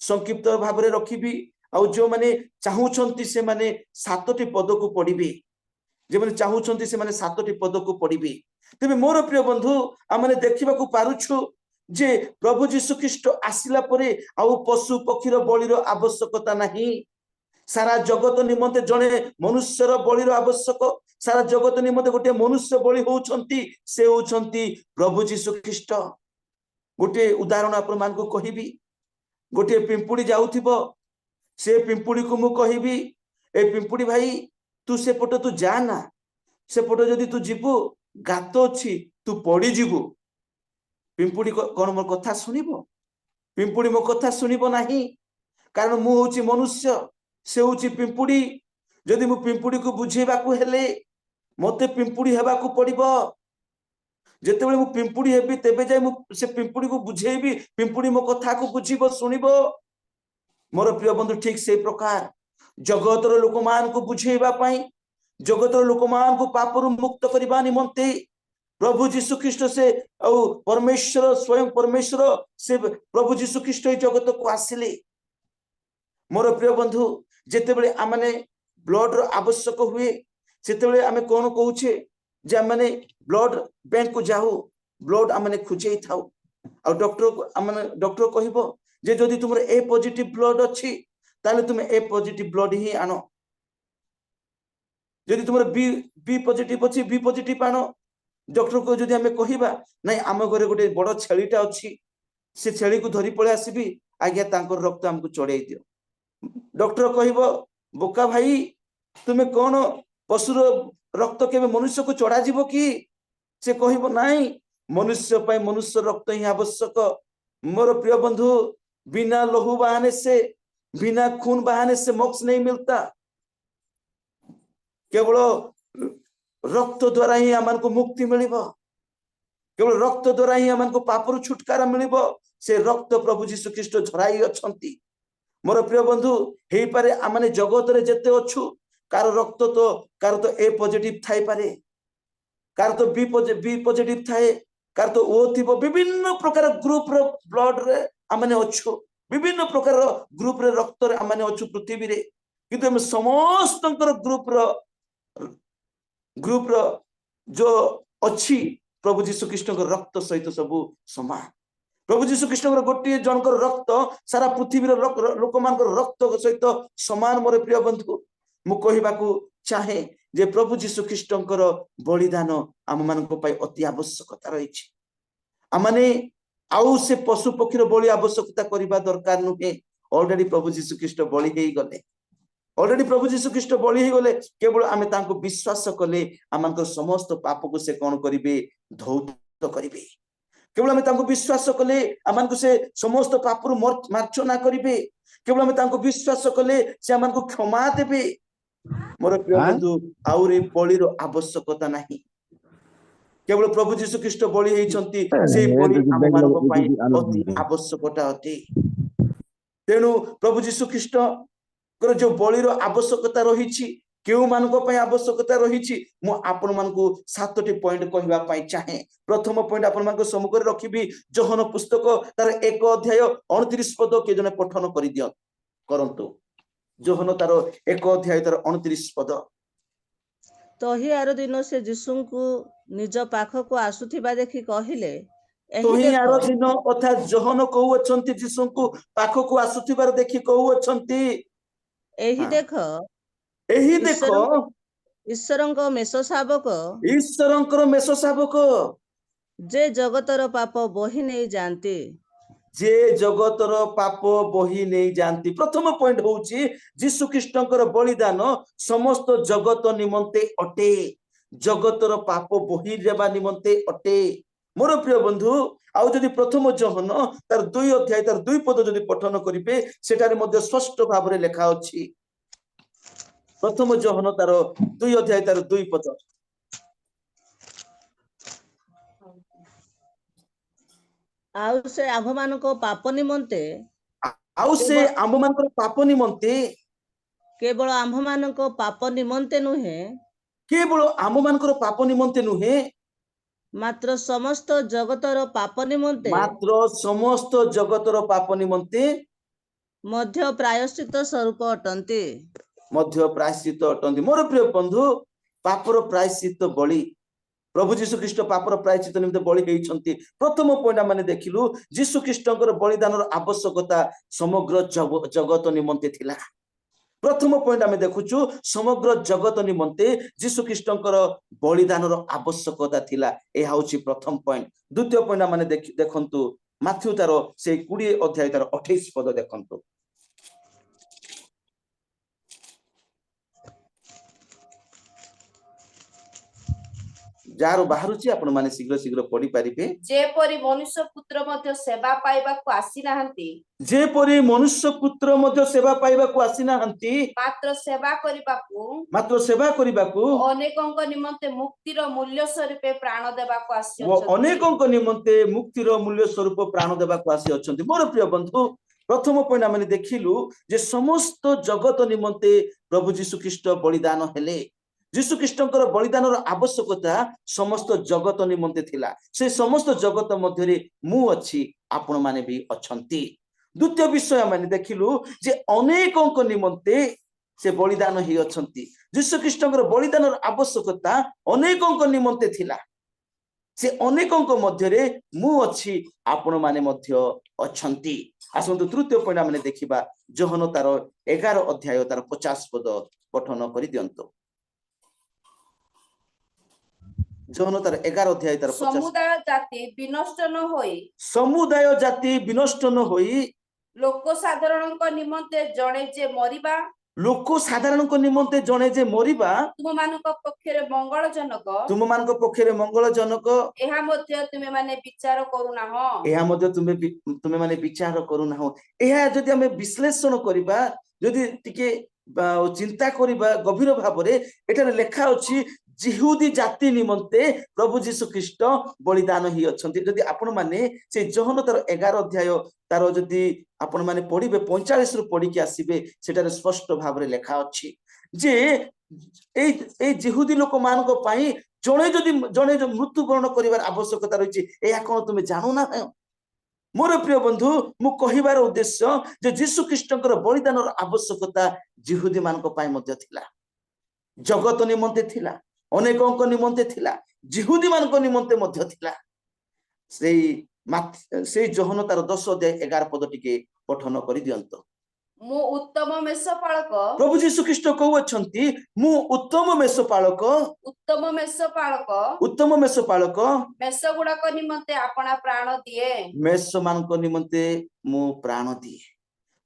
ସଂକ୍ଷିପ୍ତ ଭାବରେ ରଖିବି। ଆଉ ଯେଉଁମାନେ ଚାହୁଁଛନ୍ତି ସେମାନେ 7ଟି ପଦକୁ ପଢିବେ। ଯେଉଁମାନେ ଚାହୁଁଛନ୍ତି ସେମାନେ 7ଟି ପଦକୁ ପଢିବେ। ତେବେ ମୋର ପ୍ରିୟ ବନ୍ଧୁ ଆମେ ଦେଖିବାକୁ ପାରୁଛୁ ଯେ ପ୍ରଭୁ ଯୀଶୁ ଖ୍ରୀଷ୍ଟ ଆସିଲା ପରେ ଆଉ ପଶୁ ପକ୍ଷୀର ବଳିର ଆବଶ୍ୟକତା ନାହିଁ। ସାରା ଜଗତ ନିମନ୍ତେ ଜଣେ ମନୁଷ୍ୟର ବଳିର ଆବଶ୍ୟକ। ସାରା ଜଗତ ନିମନ୍ତେ ଗୋଟିଏ ମନୁଷ୍ୟ ବଳି ହଉଛନ୍ତି, ସେ ହଉଛନ୍ତି ପ୍ରଭୁ ଯୀଶୁ ଖ୍ରୀଷ୍ଟ। ଗୋଟିଏ ଉଦାହରଣ ଆପଣମାନଙ୍କୁ କହିବି। ଗୋଟିଏ ପିମ୍ପୁଡି ଯାଉଥିବ, ସେ ପିମ୍ପୁଡିକୁ ମୁଁ କହିବି ଏ ପିମ୍ପୁଡି ଭାଇ ତୁ ସେପଟ ତୁ ଯା ନା, ସେପଟ ଯଦି ତୁ ଯିବୁ ଗାତ ଅଛି ତୁ ପଡିଯିବୁ। ପିମ୍ପୁଡି କଣ ମୋ କଥା ଶୁଣିବ? ପିମ୍ପୁଡି ମୋ କଥା ଶୁଣିବ ନାହିଁ। କାରଣ ମୁଁ ହଉଛି ମନୁଷ୍ୟ, ସେ ହଉଛି ପିମ୍ପୁଡି। ଯଦି ମୁଁ ପିମ୍ପୁଡିକୁ ବୁଝେଇବାକୁ ହେଲେ ମତେ ପିମ୍ପୁଡି ହେବାକୁ ପଡିବ। ଯେତେବେଳେ ମୁଁ ପିମ୍ପୁଡି ହେବି ତେବେ ଯାଇ ମୁଁ ସେ ପିମ୍ପୁଡିକୁ ବୁଝେଇବି, ପିମ୍ପୁଡି ମୋ କଥାକୁ ବୁଝିବ, ଶୁଣିବ। ମୋର ପ୍ରିୟ ବନ୍ଧୁ ଠିକ ସେଇ ପ୍ରକାର ଜଗତର ଲୋକମାନଙ୍କୁ ବୁଝେଇବା ପାଇଁ, ଜଗତର ଲୋକମାନଙ୍କୁ ପାପରୁ ମୁକ୍ତ କରିବା ନିମନ୍ତେ ପ୍ରଭୁ ଯୀଶୁ ଖ୍ରୀଷ୍ଟ ସେ ଆଉ ପରମେଶ୍ୱର ସ୍ୱୟଂ ପରମେଶ୍ୱର ସେ ପ୍ରଭୁ ଯୀଶୁ ଖ୍ରୀଷ୍ଟ ଏଇ ଜଗତକୁ ଆସିଲେ। ମୋର ପ୍ରିୟ ବନ୍ଧୁ ଯେତେବେଳେ ଆମେ ବ୍ଲଡର ଆବଶ୍ୟକ ହୁଏ ସେତେବେଳେ ଆମେ କଣ କହୁଛେ ଯେ ଆମେ ବ୍ଲଡ ବ୍ୟାଙ୍କକୁ ଯାଉ, ବ୍ଲଡ ଆମେ ଖୋଜେଇ ଥାଉ। ଆଉ ଡକ୍ଟର କହିବ ଯେ ଯଦି ତୁମର A ପଜିଟିଭ ବ୍ଲଡ ଅଛି ताले तुम ए पॉजिटिव ब्लड ही आनो जदि तुम बी पॉजिटिव अच्छी बी पॉजिटिव आनो डॉक्टर को जदि हमें कहबा नहीं आम घरे गोटे बड़ छेलीटा अच्छी से छेली को धरी पळे आसीबी आज्ञा तांकर रक्त हमको चढ़ाई दियो डॉक्टर कहबो बोका भाई तुम्हें कौन पशुर रक्त केबे मनुष्य को चढ़ा जीवो कि से कहबो नहीं मनुष्य पाई मनुष्य रक्त ही आवश्यक मोर प्रिय बंधु बिना लहू बहाने से बिना खून बहाने से मोक्ष नहीं मिलता केवल रक्त द्वारा ही आमन को मुक्ति मिलिबो केवल रक्त द्वारा ही आमन को पापरु छुटकारा मिलिबो से रक्त प्रभु जीशु ख्रीष्ट झराई अछंती मोर प्रिय बंधु हे पारे आमने जगत रे जेते अछु कार रक्त तो कार तो ए पॉजिटिव थाई पारे कार तो बी पॉजिटिव थाए कार तो ओ थिबो विभिन्न प्रकार ग्रुप रो ब्लड रे आमने अछु विभिन्न प्रकार ग्रुप रे रक्त रे आमने अछु पृथ्वी रे किंतु हम समस्त ग्रुप रो जो अच्छी प्रभु जीशु कृष्ण रक्त सहित सबू समान प्रभु जीशु कृष्ण गोटे जनकर रक्त सारा पृथ्वी लोक मान रक्त सहित समान मोर प्रिय बंधु मु कहबाकू चाहे जे प्रभु जीशु कृष्ण बलिदान आम मान अति आवश्यकता रही आमने आउ से पशु पक्षी बलि आवश्यकता करने दरकार नुहे ऑलरेडी प्रभु जीशु कृष्ण बलि हो गले ऑलरेडी प्रभु जीशु कृष्ण बलि हो गले केवल आम विश्वास कले आम समस्त पाप को से कौन करेंगे धौत करेंगे केवल आम विश्वास कले आम से समस्त पाप मार्चना करेंगे केवल आम विश्वास कले से आम क्षमा देवे मोर प्रिय बंधु आउरी बलिर आवश्यकता नहीं केवल प्रभु जीशु कृष्ण बलि होइछंती से बलि आम मानक पई अति आवश्यकता अटे तेनु प्रभु जीशु कृष्ण कर जो बलिर आवश्यकता रही केउ मानक पई आवश्यकता रही मु आपण मानकु 7टी पॉइंट कहबा पई चाहे प्रथम पॉइंट आपण मानक सम्मुख रे रखिबी जोहन पुस्तक तार 1 अध्याय 29 पद के जने पठन करि दियो करंतु जोहन तार 1 अध्याय तार 29 पद तही आर दिन से यीशु को निज पाख को आसुथिबा देखि कहिले तही आर दिन कथा जोहन कहू अछंती यीशु को पाख को आसुथिबार देखि कहू अछंती एही देखो ईश्वरंको मेष शावक जे जगतर पाप बही नहीं जानती जे जगतर पाप बही नहीं जानती प्रथम पॉइंट होउची यीशु कृष्णकर बलिदान समस्त जगत निमंते अटे जगतर पाप बही देबा निमंते अटे मोर प्रिय बंधु आउ जदि प्रथम जोहन तार 2 अध्याय तार 2 पद जदि पठन करिवे सेटारे मध्ये स्पष्ट भाव रे लेखा अछि प्रथम जोहन तार 2 अध्याय तार 2 पद आउ से आम्भ मानको पाप निमंते केवल आम्भ मानको पाप निमंते नुहे केवल आम मानकर पाप निमंते नुहे मात्र समस्त जगतर पाप निमंते मध्य प्रायश्चित स्वरूप अटंती मोर प्रिय बंधु पापर प्रायश्चित बलि प्रभु जीशु ख्रीष्ट पापर प्रायश्चित निमित्त बलि होइछंती प्रथम पॉइंट माने देखिलु जीशु ख्रीष्टकर बलिदानर आवश्यकता समग्र जगत निमंते थिला प्रथम पॉइंट आमे देखुछु समग्र जगत निमंते जीशु ख्रीष्टकर बलिदानर आवश्यकता थिला ए हाउची प्रथम पॉइंट द्वितीय पॉइंट माने देखंतु माथ्यू तार से 20 अध्याय तार 28 पद देखंतु जार बाहरुची आपण माने शीघ्र शीघ्र पढी पारिबे जेपरि मनुष्य पुत्र मध्य सेवा पाइबाकु आसी नाहंती जेपरि मनुष्य पुत्र मध्य सेवा पाइबाकु आसी नाहंती मात्र सेवा करिबाकु अनेकंक निमंते मुक्तिर मूल्य स्वरूपे प्राण देबाकु आसी अछंती अनेकंक निमंते मुक्तिर मूल्य स्वरूप प्राण देबाकु आसी अछंती मोर प्रिय बंधु प्रथम पॉइंट माने देखिलु जे समस्त जगत निमंते प्रभु जीशु ख्रीष्ट बलिदान हेले जीशु ख्रीष्टकर बलिदानर आवश्यकता समस्त जगत निमंते थिला से समस्त जगत मध्यरे मु अछि आपण माने भी अछंती द्वितीय विषय माने देखिलु जे अनेकंक निमंते से बलिदान ही अछंती जीशु ख्रीष्टकर बलिदानर आवश्यकता अनेकंक निमंते थिला से अनेकଙ୍କ ମଧ୍ୟରେ ମୁଁ ଅଛି ଆପଣ ମାନେ ମଧ୍ୟ ଅଛନ୍ତି। ଆସନ୍ତୁ ତୃତୀୟ ପଏଣ୍ଟ ଆମେ ଦେଖିବା ଯୋହନ ତାର 11 ଅଧ୍ୟାୟ ତାର 50 ପଦ ପଠନ କରି ଦିଅନ୍ତୁ। ଯୋହନ ତାର 11 ଅଧ୍ୟାୟ ତାର 50 ସମୁଦାୟ ଜାତି ବିନଷ୍ଟ ନ ହୋଇ ସମୁଦାୟ ଜାତି ବିନଷ୍ଟ ନ ହୋଇ ଲୋକ ସାଧାରଣଙ୍କ ନିମନ୍ତେ ଜଣେ ଯେ ମରିବା ଲୋକ ସାଧାରଣଙ୍କ ନିମନ୍ତେ ଜଣେ ଯେ ମରିବା ତୁମମାନଙ୍କ ପକ୍ଷରେ ମଙ୍ଗଳଜନକ ତୁମମାନଙ୍କ ପକ୍ଷରେ ମଙ୍ଗଳଜନକ ଏହା ମଧ୍ୟ ତୁମେମାନେ ବିଚାର କରୁନାହ। ଏହା ମଧ୍ୟ ତୁମେ ମାନେ ବିଚାର କରୁନାହ। ଏହା ଯଦି ଆମେ ବିଶ୍ଳେଷଣ କରିବା ଯଦି ଟିକେ ଚିନ୍ତା କରିବା ଗଭୀର ଭାବରେ ଏଠାରେ ଲେଖା ଅଛି जिहुदी जाति निमंते प्रभु जीशु ख्रीस्ट बलिदान ही अछंती। जदि आपण माने से जोहन तार 11 अध्याय तार जदि आपण माने पढिबे 45 रु पढि के आसीबे सेटारे स्पष्ट भाबरे लेखा अछि जे ए जिहुदी लोक मानको पई जणे जो मृत्युवरण करिवार आवश्यकता रहिछि एया कोन तुमे जानु ना। मोर प्रिय बंधु मु कहिबार उद्देश्य जे जीशु ख्रीष्टकर बलिदानर आवश्यकता जिहुदी मानको पई मध्ये थिला, जगत निमंते थिला, अनेकଙ୍କ निमंते थिला, जिहुदी मानको निमंते मध्ये थिला। सेई जोहन तार 10 अध्याय 11 पद टिके पठन करि दियंतो। मु उत्तम मेषपालक प्रभु जीशु ख्रीष्ट कहू अछंती मु उत्तम मेषपालक मेष गुड़ाक निमंते आपणा प्राण दिए मेष मानको निमंते मु प्राण दिए।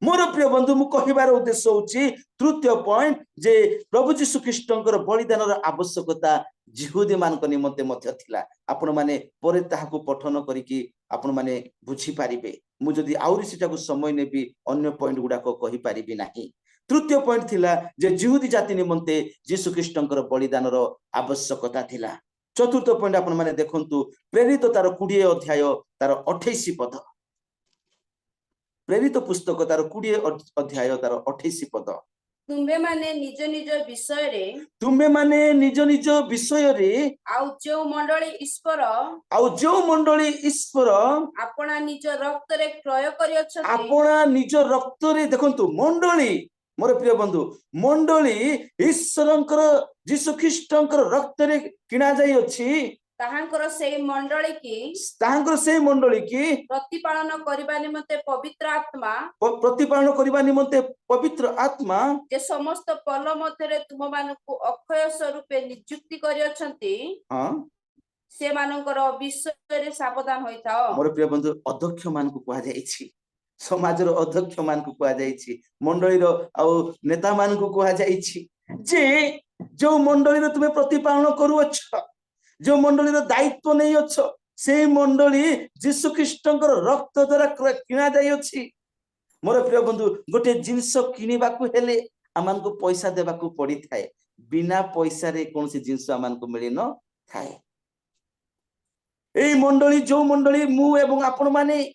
मोर प्रिय बंधु मु कहिबार उद्देश्य होची तृतीय पॉइंट जे प्रभु जीशु ख्रीष्टकर बलिदानर आवश्यकता जिहुदी मानक निमंते मध्ये थिला। आपण माने परे ताहाकु पठन करिकि आपण माने बुझी पारिबे। मु जदि आउरी सिटाकु समय नेबी अन्य पॉइंट गुडाको कहि पारिबी नाही। तृतीय पॉइंट थिला जे जिहुदी जाति निमंते जीशु ख्रीष्टकर बलिदानर आवश्यकता थिला। चतुर्थ पॉइंट आपण माने देखंतु प्रेरित तार 20 अध्याय तार 28 पद, प्रेरित पुस्तक तार 20 अध्याय तार 28 पद। तुम्बे माने निज निज विषय रे आउ जो मंडली ईश्वर आपणा निज रक्त रे क्रय करि अछथि। आपणा निज रक्त रे देखंतु मंडली, मोर प्रिय बंधु मंडली ईश्वरंकर जीशु ख्रीष्टंकर रक्त रे किना जाई अछि। ताहांकर सेई मंडली की प्रतिपालन करिबा निमंते पवित्र आत्मा जे समस्त पल मध्यरे तुम मानकु अक्षय स्वरूपे नियुक्ति करि अछंती से मानकर विषय रे सावधान होइथाओ। मोर प्रिय बंधु अध्यक्ष मानकु कुआ जाईछि, समाजर अध्यक्ष मानकु कुआ जाईछि, मंडलीर आ नेता मानकु कुआ जाईछि जे जो मंडलीर तुमे प्रतिपालन करू अछ, जो मंडलीर दायित्व नहीं अछ, से मंडली जीशु ख्रीष्टंकर रक्त द्वारा किना जाई अछि। मोर प्रिय बंधु गोटे जिंस किनिबाकू हेले आमानकु पैसा देबाकू पड़ी थाए, बिना पैसा रे कोनसी जिंस आमानकु मिलि न थाए। एई मंडली जो मंडली मु एवं आपण माने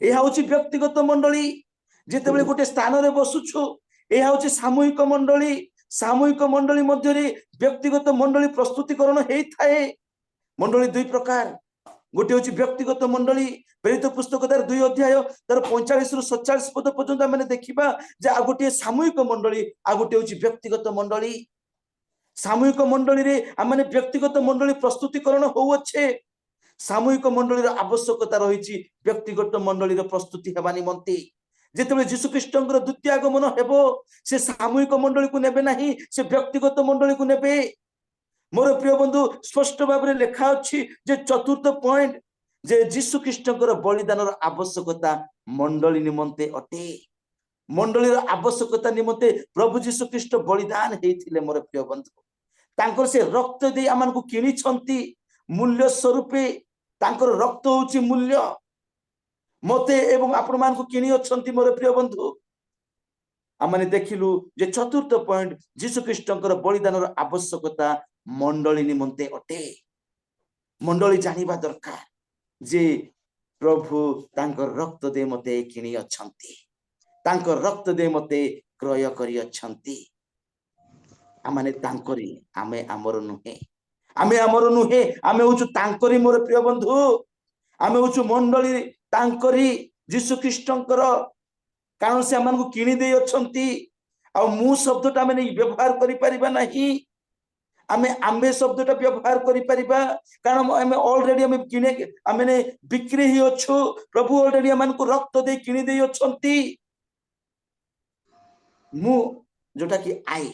एहा होची व्यक्तिगत मंडली। जेतेबेले गोटे स्थान रे बसुछु एहा होची सामूहिक मंडली। सामूहिक मंडली मध्य रे व्यक्तिगत मंडली प्रस्तुतिकरण हेई थाए। मंडली दुई प्रकार, गोटे होची व्यक्तिगत मंडली प्रेरित पुस्तक तार 2 अध्याय तार 45 रु 47 पद पर्यंत माने देखिबा जे आ गोटे सामूहिक मंडली आ गोटे होची व्यक्तिगत मंडली। सामूहिक मंडली रे आ माने व्यक्तिगत मंडली प्रस्तुतिकरण हो अच्छे। सामूहिक मंडलीर आवश्यकता रही व्यक्तिगत मंडलीर प्रस्तुति हेबा निमंते। जेतेबेले जीशु ख्रीष्टंकर द्वितीय आगमन हेबो से सामूहिक मंडली को नेबे नाही, से व्यक्तिगत मंडली को नेबे। मोर प्रिय बंधु स्पष्ट भाव में लेखा अछि जे चतुर्थ पॉइंट जे जीशु ख्रीष्टंकर बलिदानर आवश्यकता मंडली निमंते अटे। मंडलीर आवश्यकता निमंते प्रभु जीशु ख्रीष्ट बलिदान हेइथिले। मोर प्रिय बंधु तांकर से रक्त दे आमानकु किनि छंती मूल्य स्वरूपे। तांकर रक्त होची मूल्य, मते एवं आपण मानकु किनि अछंती। मोर प्रिय बंधु आमाने देखिलु जे चतुर्थ पॉइंट जीशु ख्रीष्टंकर बलिदानर आवश्यकता मंडली निमंते अटे। मंडली जानिबा दरकार जे प्रभु तांकर रक्त दे मते किनि अछंती, तांकर रक्त दे मते क्रय करि अछंती। आमाने तांकरी, आमे आमर नुहे, आमे आमर नुहे, आमे होचु तांकरी। मोर प्रिय बंधु आमे होचु मंडली तांकरी जीशु ख्रीष्टंकर, कारण से आमानकु किनि दे अछंती। आ मु शब्दटा आमे व्यवहार करि परिबा नाही। आमे आंबे शब्दटा व्यवहार करि परिबा कारण आमे ऑलरेडी आमे किने आमे बिक्री ही अच्छो प्रभु ऑलरेडी आमान को रक्त दे किनि दे अछंती मु जोटा कि आई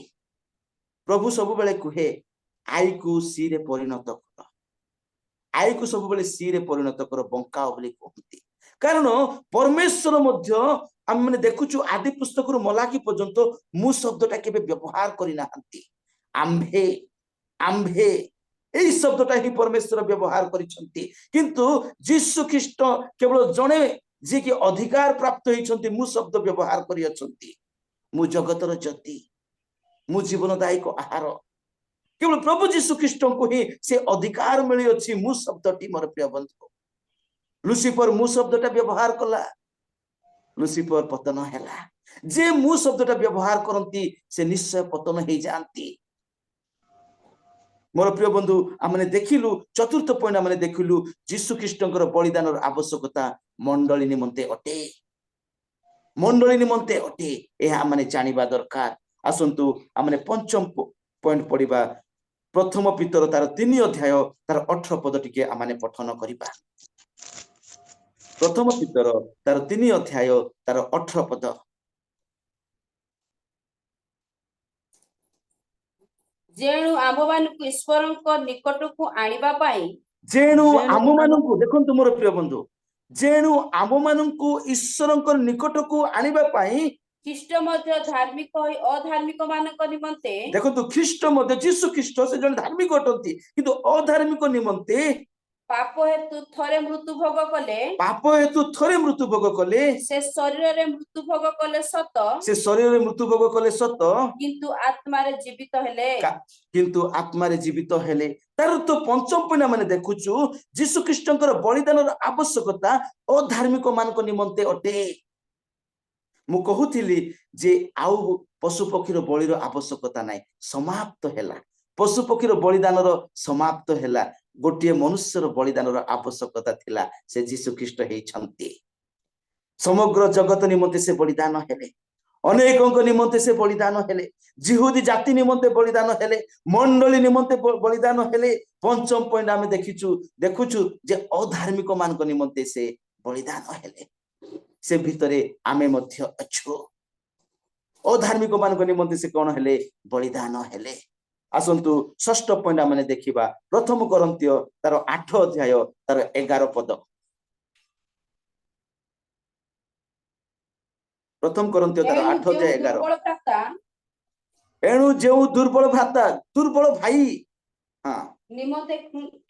प्रभु सब बेले कुहे आई को सी रे परिणत कर आई को सब बेले सी रे परिणत कर बंका बोली कहती कारण परमेश्वर मध्य आम माने देखुछु आदि पुस्तक रु मलाकी पर्यंत मु शब्दटा केबे व्यवहार करि नाहंती आंबे आंबे এই শব্দটা হি परमेश्वर व्यवहार करिसंती किंतु यीशु ख्रीष्ट केवल जणे जे कि अधिकार प्राप्त होइसंती मु शब्द व्यवहार करि अछंती मु जगतर ज्योति मु जीवनदायक आहार केवल प्रभु यीशु ख्रीष्ट को ही से अधिकार मिली अछि मु शब्दटी मोर प्रिय बंधु लुसिफर मु शब्दटा व्यवहार कला लुसिफर पतन हैला जे मु शब्दटा व्यवहार करंती से निश्चय पतन हे जानती मोर प्रिय बंधु आमने देखिलु चतुर्थ पॉइंट आमने देखिलु यीशु ख्रीष्टଙ୍କର बलिदानर आवश्यकता मंडली निमंते अटे मंडली निमंते अटे एहा आमने जानिबा दरकार आसंतु आमने पंचम पॉइंट पढिबा प्रथम पितर तार 3 अध्याय तार 18 पद टिके आमने पठन करिबा प्रथम पितर तार 3 अध्याय तार 18 पद जेणु आममानकु ईश्वरଙ୍କ निकटକୁ आनिबा ପାଇଁ जेणु आममानकु देखंतु मोर प्रिय बंधु जेणु आममानकु ईश्वरଙ୍କ निकटକୁ आनिबा ପାଇଁ ख्रीष्ट मध्य धार्मिक होई अधार्मिक मानक निमंते देखंतु ख्रीष्ट मध्य यीशु ख्रीष्ट से जन धार्मिक अटंती किंतु अधार्मिक निमंते पाप हेतु थरे मृत्यु भोग कले पाप हेतु थरे मृत्यु भोग कले से शरीर रे मृत्यु भोग कले सत से शरीर रे मृत्यु भोग कले सत किंतु आत्मा रे जीवित हेले किंतु आत्मा रे जीवित हेले तार तो पंचम पॉइंट माने देखुछु यीशु ख्रीष्टଙ୍କର बलिदानर आवश्यकता अधार्मिक मानक निमंते अटे मु कहूथिली जे आउ पशु पक्षीर बलिर आवश्यकता नाही समाप्त हैला पशु पक्षीर बलिदानर समाप्त हैला गोटे मनुष्यर बलिदानर आवश्यकता थिला से यीशु ख्रीष्ट हेछंती समग्र जगत निमंते से बलिदान हेले अनेकଙ୍କ निमंते से बलिदान हेले जिहुदी जाति निमंते बलिदान हेले मंडली निमंते बलिदान हेले पंचम पॉइंट आमे देखुछु जे अधार्मिक मानक निमंते से बलिदान हेले से भितरे आमे मध्य अछु अधार्मिक मानक निमंते से कोन हेले बलिदान हेले आसंतु षष्ठ पॉइंट आमे देखिबा प्रथम कोरिन्थियो तार 8 अध्याय तार 11 पद प्रथम कोरिन्थियो तार 8 अध्याय 11 एणु जेउ दुर्बल भ्राता दुर्बल भाई हां निमंते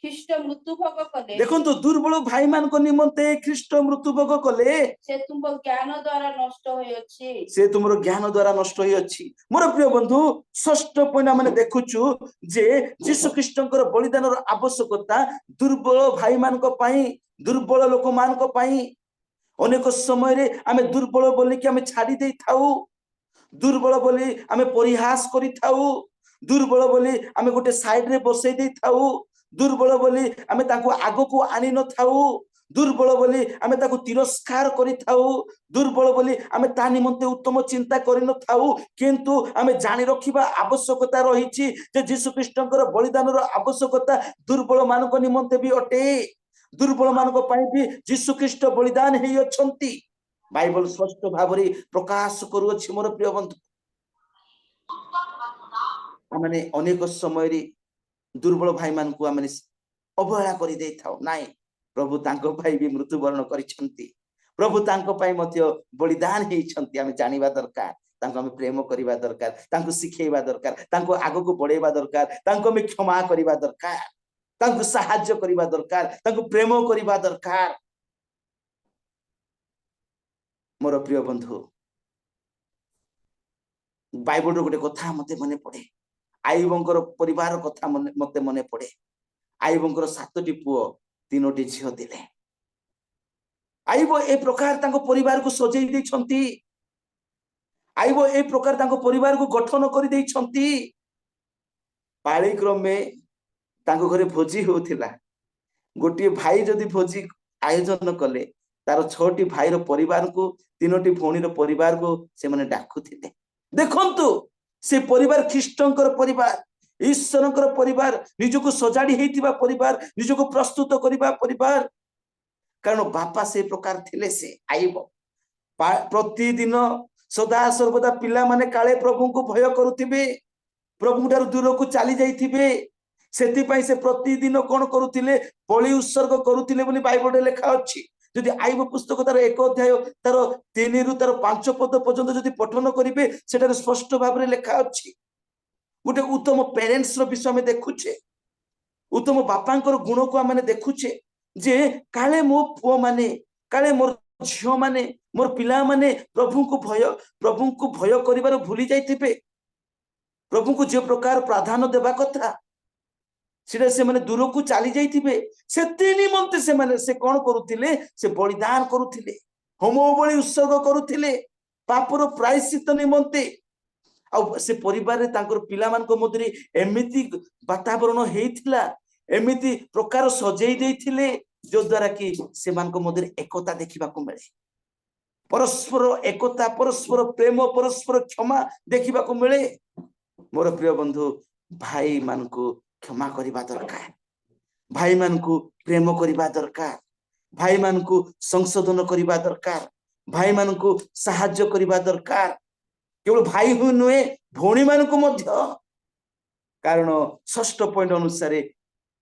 ख्रीष्ट मृत्यु भोग कले देखंतु दुर्बल भाई मान को निमंते ख्रीष्ट मृत्यु भोग कले से तुम ज्ञान द्वारा नष्ट होई अछि से तुमरो ज्ञान द्वारा नष्ट होई अछि मोर प्रिय बंधु षष्ठ पॉइंट माने देखुछु जे यीशु ख्रीष्टଙ୍କର बलिदानर आवश्यकता दुर्बल भाई मान को पई दुर्बल लोक मान को पई अनेक समय रे आमे दुर्बल बोली कि आमे छाडी देई थाउ दुर्बल बोली आमे परिहास करि थाउ दुर्बल बोली आमे गोटे साइड रे बसई दे थाउ दुर्बल बोली आमे ताको आगो को आनी न थाउ दुर्बल बोली आमे ताको तिरस्कार करि थाउ दुर्बल बोली आमे ता निमंते उत्तम चिंता करि न थाउ किंतु आमे जानि रखिबा आवश्यकता रहिछि जे यीशु ख्रीष्टଙ୍କର बलिदानर आवश्यकता दुर्बल मानक निमंते भी अटे दुर्बल मानक पई भी यीशु ख्रीष्ट बलिदान हेइ अछंती बाइबल स्पष्ट भाबरे प्रकाश करू अछि मोर प्रिय बंधु आमने अनेक समय रे दुर्बल भाई मान को आमने अवहेला करि देई थाउ नाही प्रभु तांको भाई भी मृत्युवरण करिसंती प्रभु तांको पाई मध्य बलिदान हेइसंती आमे जानिबा दरकार तांको आमे प्रेम करिबा दरकार तांको सिखेइबा दरकार तांको आगो को बढ़ेबा दरकार तांको आमे क्षमा करिबा दरकार तांको सहाय्य करिबा दरकार तांको प्रेम करिबा दरकार मोर प्रिय बंधु बाइबल रो गोटे कथा मते मने पड़े आयुबंकर परिवार कथा मते मने पड़े आयुबंकर 7टी पुओ 3टी झियो दिले आयुब ए प्रकार तांको परिवार को सजेई दै छंती आयुब ए प्रकार तांको परिवार को गठन करि दै छंती पाळी क्रमे तांको घरे भोजी होथिला गोटी भाई जदी भोजी आयोजन कले तार 6टी भाई रो परिवार को 3टी भौणी रो परिवार को से माने डाकुथिले देखंतु से परिवार ख्रीष्टंकर परिवार ईश्वरଙ୍କର परिवार निजको सजाड़ी हेतिबा परिवार निजको प्रस्तुत करिबा परिवार कारण बापा से प्रकार थिले से आइबो प्रतिदिन सदा सर्वदा पिला माने काले प्रभु को भय करुथिबे प्रभु ठार दूर को चली जाइथिबे सेति से प्रतिदिन कोन करुथिले बलि उत्सर्ग करुथिले बोली बाइबल रे लिखा अछि यदि आइब पुस्तक तार 1 अध्याय तार 3 रु तार 5 पद पर्यंत यदि पठन करिवे सेटा स्पष्ट भाव रे लिखा अछि गोटे उत्तम पेरेंट्स रो विषय में देखुचे उत्तम बापांकर गुण को आमे देखुचे जे काले मो पुओ माने काले मोर झियो माने मोर पिला माने प्रभु को भय करिवार भूली जाइथिबे प्रभु को जे प्रकार प्राधान्य देबा कथा सीधा से माने दूर को चली जाइथिबे सेते निमंते से माने से कोन करूथिले से बलिदान करूथिले होमो बलि उत्सर्ग करूथिले पापर प्रायश्चित निमंते आ से परिवार रे तांकर पिला मान को मधुरी एमिति वातावरण हेइथिला एमिति प्रकार सजेई देइथिले जो द्वारा कि से मान को मधुरी एकता देखिबा को मिले परस्पर एकता परस्पर प्रेम परस्पर क्षमा देखिबा को मिले मोर प्रिय बंधु भाई मान को क्षमा करिबा दरकार भाई मान को प्रेम करिबा दरकार भाई मान को संशोधन करिबा दरकार भाई मान को सहाय्य करिबा दरकार केवल भाई हु नुहे भौणी मान को मध्य कारण 6 पॉइंट अनुसार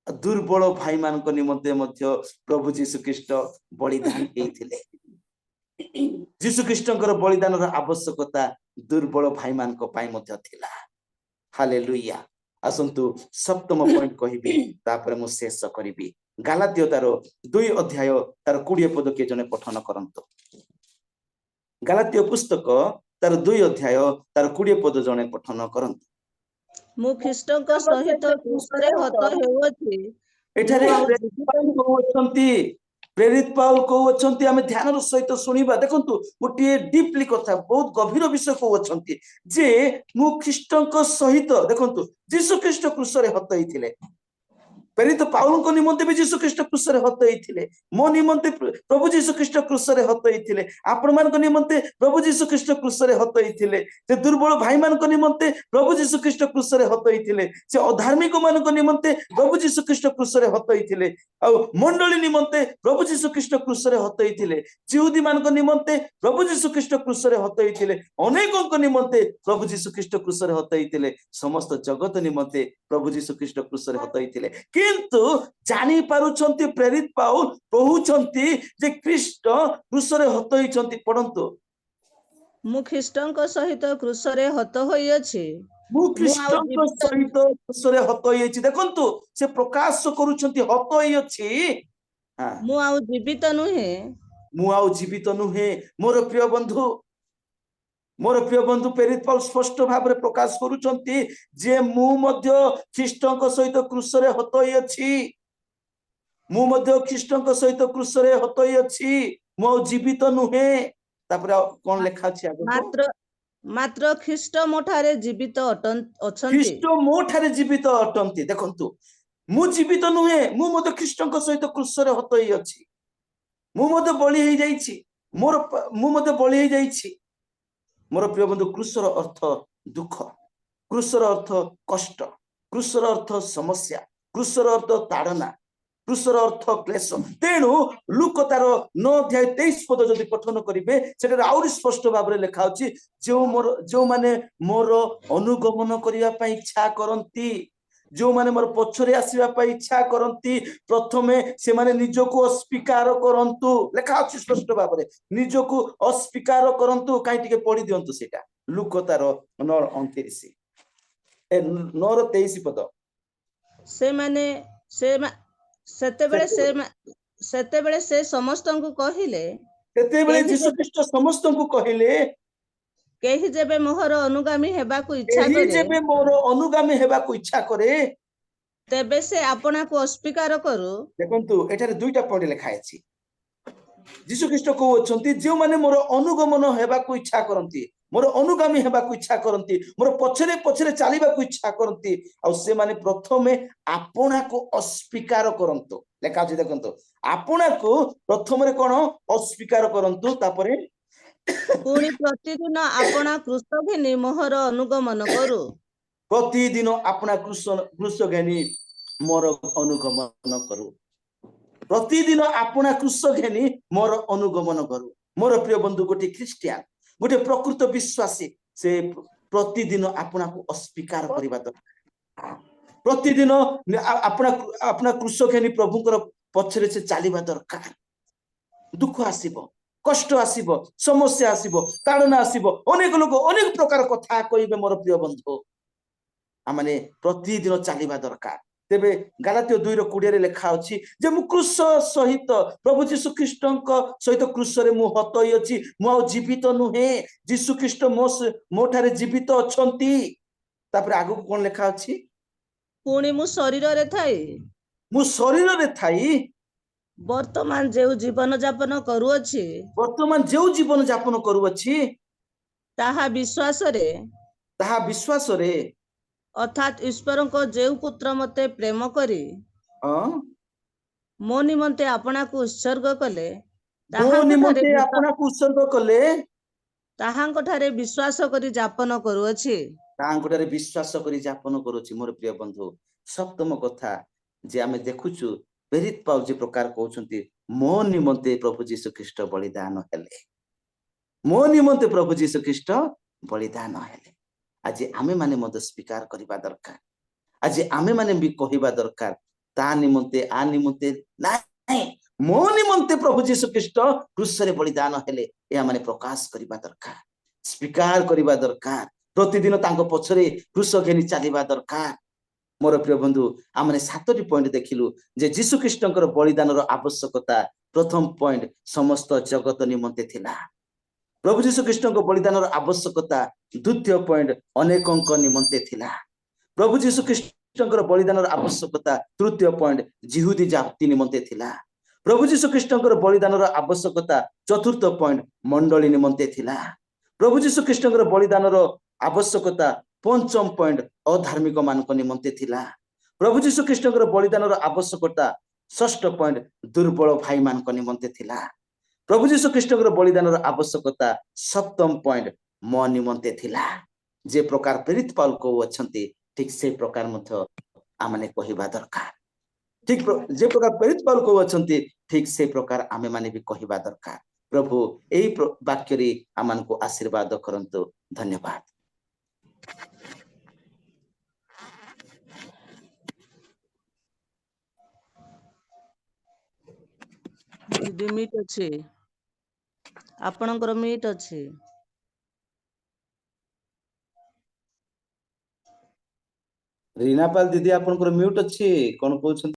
दुर्बल भाई मान को निमंते मध्य प्रभु जीशु ख्रीस्ट बलिदान देइथिले जीशु ख्रीष्टଙ୍କର बलिदानर आवश्यकता दुर्बल भाई मान को पाई मध्य थिला हालेलुया आसंतु सप्तम पॉइंट कहिबी तापर मु शेष करिबी गलातियो तार 2 अध्याय तार 20 पद के जने पठन करंतो गलातियो पुस्तक तार 2 अध्याय तार 20 पद जने पठन करंतो मु ख्रीष्टଙ୍କ सहित क्रूसरे हत हेउछि एठारे प्रेरित पाउल को अछंती आमे ध्यान सहित सुनिबा देखंतु गोटे डीपली कथा बहुत गभीर विषय को अछंती जे मु ख्रीष्टଙ୍କ सहित देखंतु जीसु ख्रीष्ट क्रूसरे हत हेइथिले प्रेरित पाउल को निमंते भी जीसु ख्रीष्ट क्रूसरे हत हेइथिले मो निमंते प्रभु जीसु ख्रीष्ट क्रूसरे हत हेइथिले आपण मान को निमंते प्रभु जीसु ख्रीष्ट क्रूसरे हत हेइथिले से दुर्बल भाई मान को निमंते प्रभु जीसु ख्रीष्ट क्रूसरे हत हेइथिले से अधार्मिक मान को निमंते प्रभु जीसु ख्रीष्ट क्रूसरे हत हेइथिले आ मंडली निमंते प्रभु जीसु ख्रीष्ट क्रूसरे हत हेइथिले जिहुदी मान को निमंते प्रभु जीसु ख्रीष्ट क्रूसरे हत हेइथिले अनेकों को निमंते प्रभु जीसु ख्रीष्ट क्रूसरे हत हेइथिले समस्त जगत निमंते प्रभु जीसु ख्रीष्ट क्रूसरे हत हेइथिले किंतु जानी पारुछंती प्रेरित पाउल कहउछंती जे ख्रीष्ट क्रूसरे हत हेइछंती पढंतु मु ख्रीष्टଙ୍କ सहित क्रूसरे हत होइछि मु ख्रीष्टଙ୍କ सहित क्रूसरे हत होइछि देखंतु से प्रकाश करूछंती हत होइछि मु आउ जीवित नुहे मोर प्रिय बंधु प्रेरित पाउल स्पष्ट भाव रे प्रकाश करूछंती जे मु मध्य ख्रीष्टଙ୍କ सहित क्रूसरे हत होइछि मु मध्य ख्रीष्टଙ୍କ सहित क्रूसरे हत होइछि मु जीवित नुहे तापर कोन लेखा अछि आगो मात्र ख्रीष्ट मोठारे जीवित अछंती ख्रीष्ट मोठारे जीवित अटंती देखंतु मु जीवित नुहे मु मध्य ख्रीष्टଙ୍କ सहित क्रूसरे हत होइछि मु मध्य बलि हेइ जाइछि मु मध्य बलि हेइ जाइछि मोर प्रिय बंधु क्रूसर अर्थ दुख क्रूसर अर्थ कष्ट क्रूसर अर्थ समस्या क्रूसर अर्थ ताड़ना क्रूसर अर्थ क्लेश तेणु लूक तार 9 अध्याय 23 पद जदि पठन करिवे सेटा आउरी स्पष्ट भाव रे लिखा अछि जो माने मोर अनुगमन करिया पई इच्छा करंती जो माने मोर पछरे आसीबा पई इच्छा करंती प्रथमे से माने निजको अस्वीकार करंतु लेखा अछि स्पष्ट भाव रे निजको अस्वीकार करंतु काई टिके पढि दियंतु सेटा लूक तार 9:29 9:23 पद से माने सेतेबेले से समस्तंकु कहिले सेतेबेले जीसु ख्रीष्ट समस्तंकु कहिले केही जेबे मोहर अनुगामी हेबाकु इच्छा करे केही जेबे मोर अनुगामी हेबाकु इच्छा करे तेबे से आपना को अस्वीकार करू देखंतु एठारे दुईटा पॉइंट लिखा अछि जीसु ख्रीष्ट को अछंती जे माने मोर अनुगमन हेबाकु इच्छा करंती मोर अनुगामी हेबाकु इच्छा करंती मोर पछरे पछरे चालीबाकु इच्छा करंती आ से माने प्रथमे आपना को अस्वीकार करंतु लेखा अछि देखंतु आपना को प्रथम रे कोन अस्वीकार करंतु तापरे पुणी प्रतिदिन आपना क्रूस घिनी मोहर अनुगमन करू प्रतिदिन अपना क्रूस घेनी मोर अनुगमन करू प्रतिदिन अपना क्रूस घेनी मोर अनुगमन करू मोर प्रिय बंधु गोटे ख्रीस्टियान गोटे प्रकृत विश्वासी से प्रतिदिन अपना को अस्वीकार करबा दरकार प्रतिदिन अपना अपना क्रूस घेनी प्रभुकर पछरे से चलिबा दरकार दुख आसीबो कष्ट आसीबो समस्या आसीबो ताड़ना आसीबो अनेक लोग अनेक प्रकार कथा कहिबे मोर प्रिय बंधु आमाने प्रतिदिन चलिबा दरकार तेबे गलातियो 2:20 लिखा अछि जे मु क्रूस सहित प्रभु यीशु ख्रीष्टଙ୍କ सहित क्रूस रे मु हतई अछि मु आ जीवित नुहे यीशु ख्रीष्ट मो ठारे जीवित अछंती तापर आगु कोन लिखा अछि पुणी मु शरीर रे थाई वर्तमान जेउ जीवन यापन करूअछि वर्तमान जेउ जीवन यापन करूअछि ताहा विश्वास रे अर्थात ईश्वर को जेउ पुत्र मते प्रेम करी मो निमंते अपना को उत्सर्ग कले ताहांक ठारे विश्वास करी यापन करूअछि ताहांकटारे विश्वास करी यापन करूछि मोर प्रिय बंधु सप्तम कथा जे आमे देखुछु प्रेरित पाउल जे प्रकार कहउछंती मो निमंते प्रभु यीशु ख्रीष्ट बलिदान हेले मो निमंते प्रभु यीशु ख्रीष्ट बलिदान हेले आज आमे माने मत स्वीकार करबा दरकार आज आमे माने भी कहिबा दरकार ता निमंते आ निमंते नाही मो निमंते प्रभु यीशु ख्रीष्ट क्रूस रे बलिदान हेले या माने प्रकाश करबा दरकार स्वीकार करबा दरकार प्रतिदिन तांको पछरे क्रूस घेनी चलिबा दरकार मोर प्रिय बंधु आमने 7टी पॉइंट देखिलु जे यीशु ख्रीष्टଙ୍କର बलिदानर आवश्यकता प्रथम पॉइंट समस्त जगत निमंते थिला प्रभु यीशु ख्रीष्टଙ୍କ बलिदानर आवश्यकता द्वितीय पॉइंट अनेकଙ୍କ निमंते थिला प्रभु यीशु ख्रीष्टଙ୍କର बलिदानर आवश्यकता तृतीय पॉइंट जिहुदी जाति निमंते थिला प्रभु यीशु ख्रीष्टଙ୍କର बलिदानर आवश्यकता चतुर्थ पॉइंट मंडली निमंते थिला प्रभु यीशु ख्रीष्टଙ୍କର बलिदानर आवश्यकता पंचम पॉइंट अधार्मिक मानक निमंते थिला प्रभु यीशु ख्रीष्टଙ୍କର बलिदानर आवश्यकता षष्ठ पॉइंट दुर्बल भाई मानक निमंते थिला प्रभु यीशु ख्रीष्टଙ୍କର बलिदानर आवश्यकता सप्तम पॉइंट मो निमंते थिला जे प्रकार प्रेरित पाउल को अछंती ठीक से प्रकार मथ आमने कहिबा दरकार ठीक जे प्रकार प्रेरित पाउल को अछंती ठीक से प्रकार आमे माने भी कहिबा दरकार प्रभु एई वाक्य रे आमन को आशीर्वाद करंतु धन्यवाद दीदी मीट अच्छे आपणकर मीट अच्छे रीना पाल दीदी आपनकर म्यूट अछि कोन कहउछन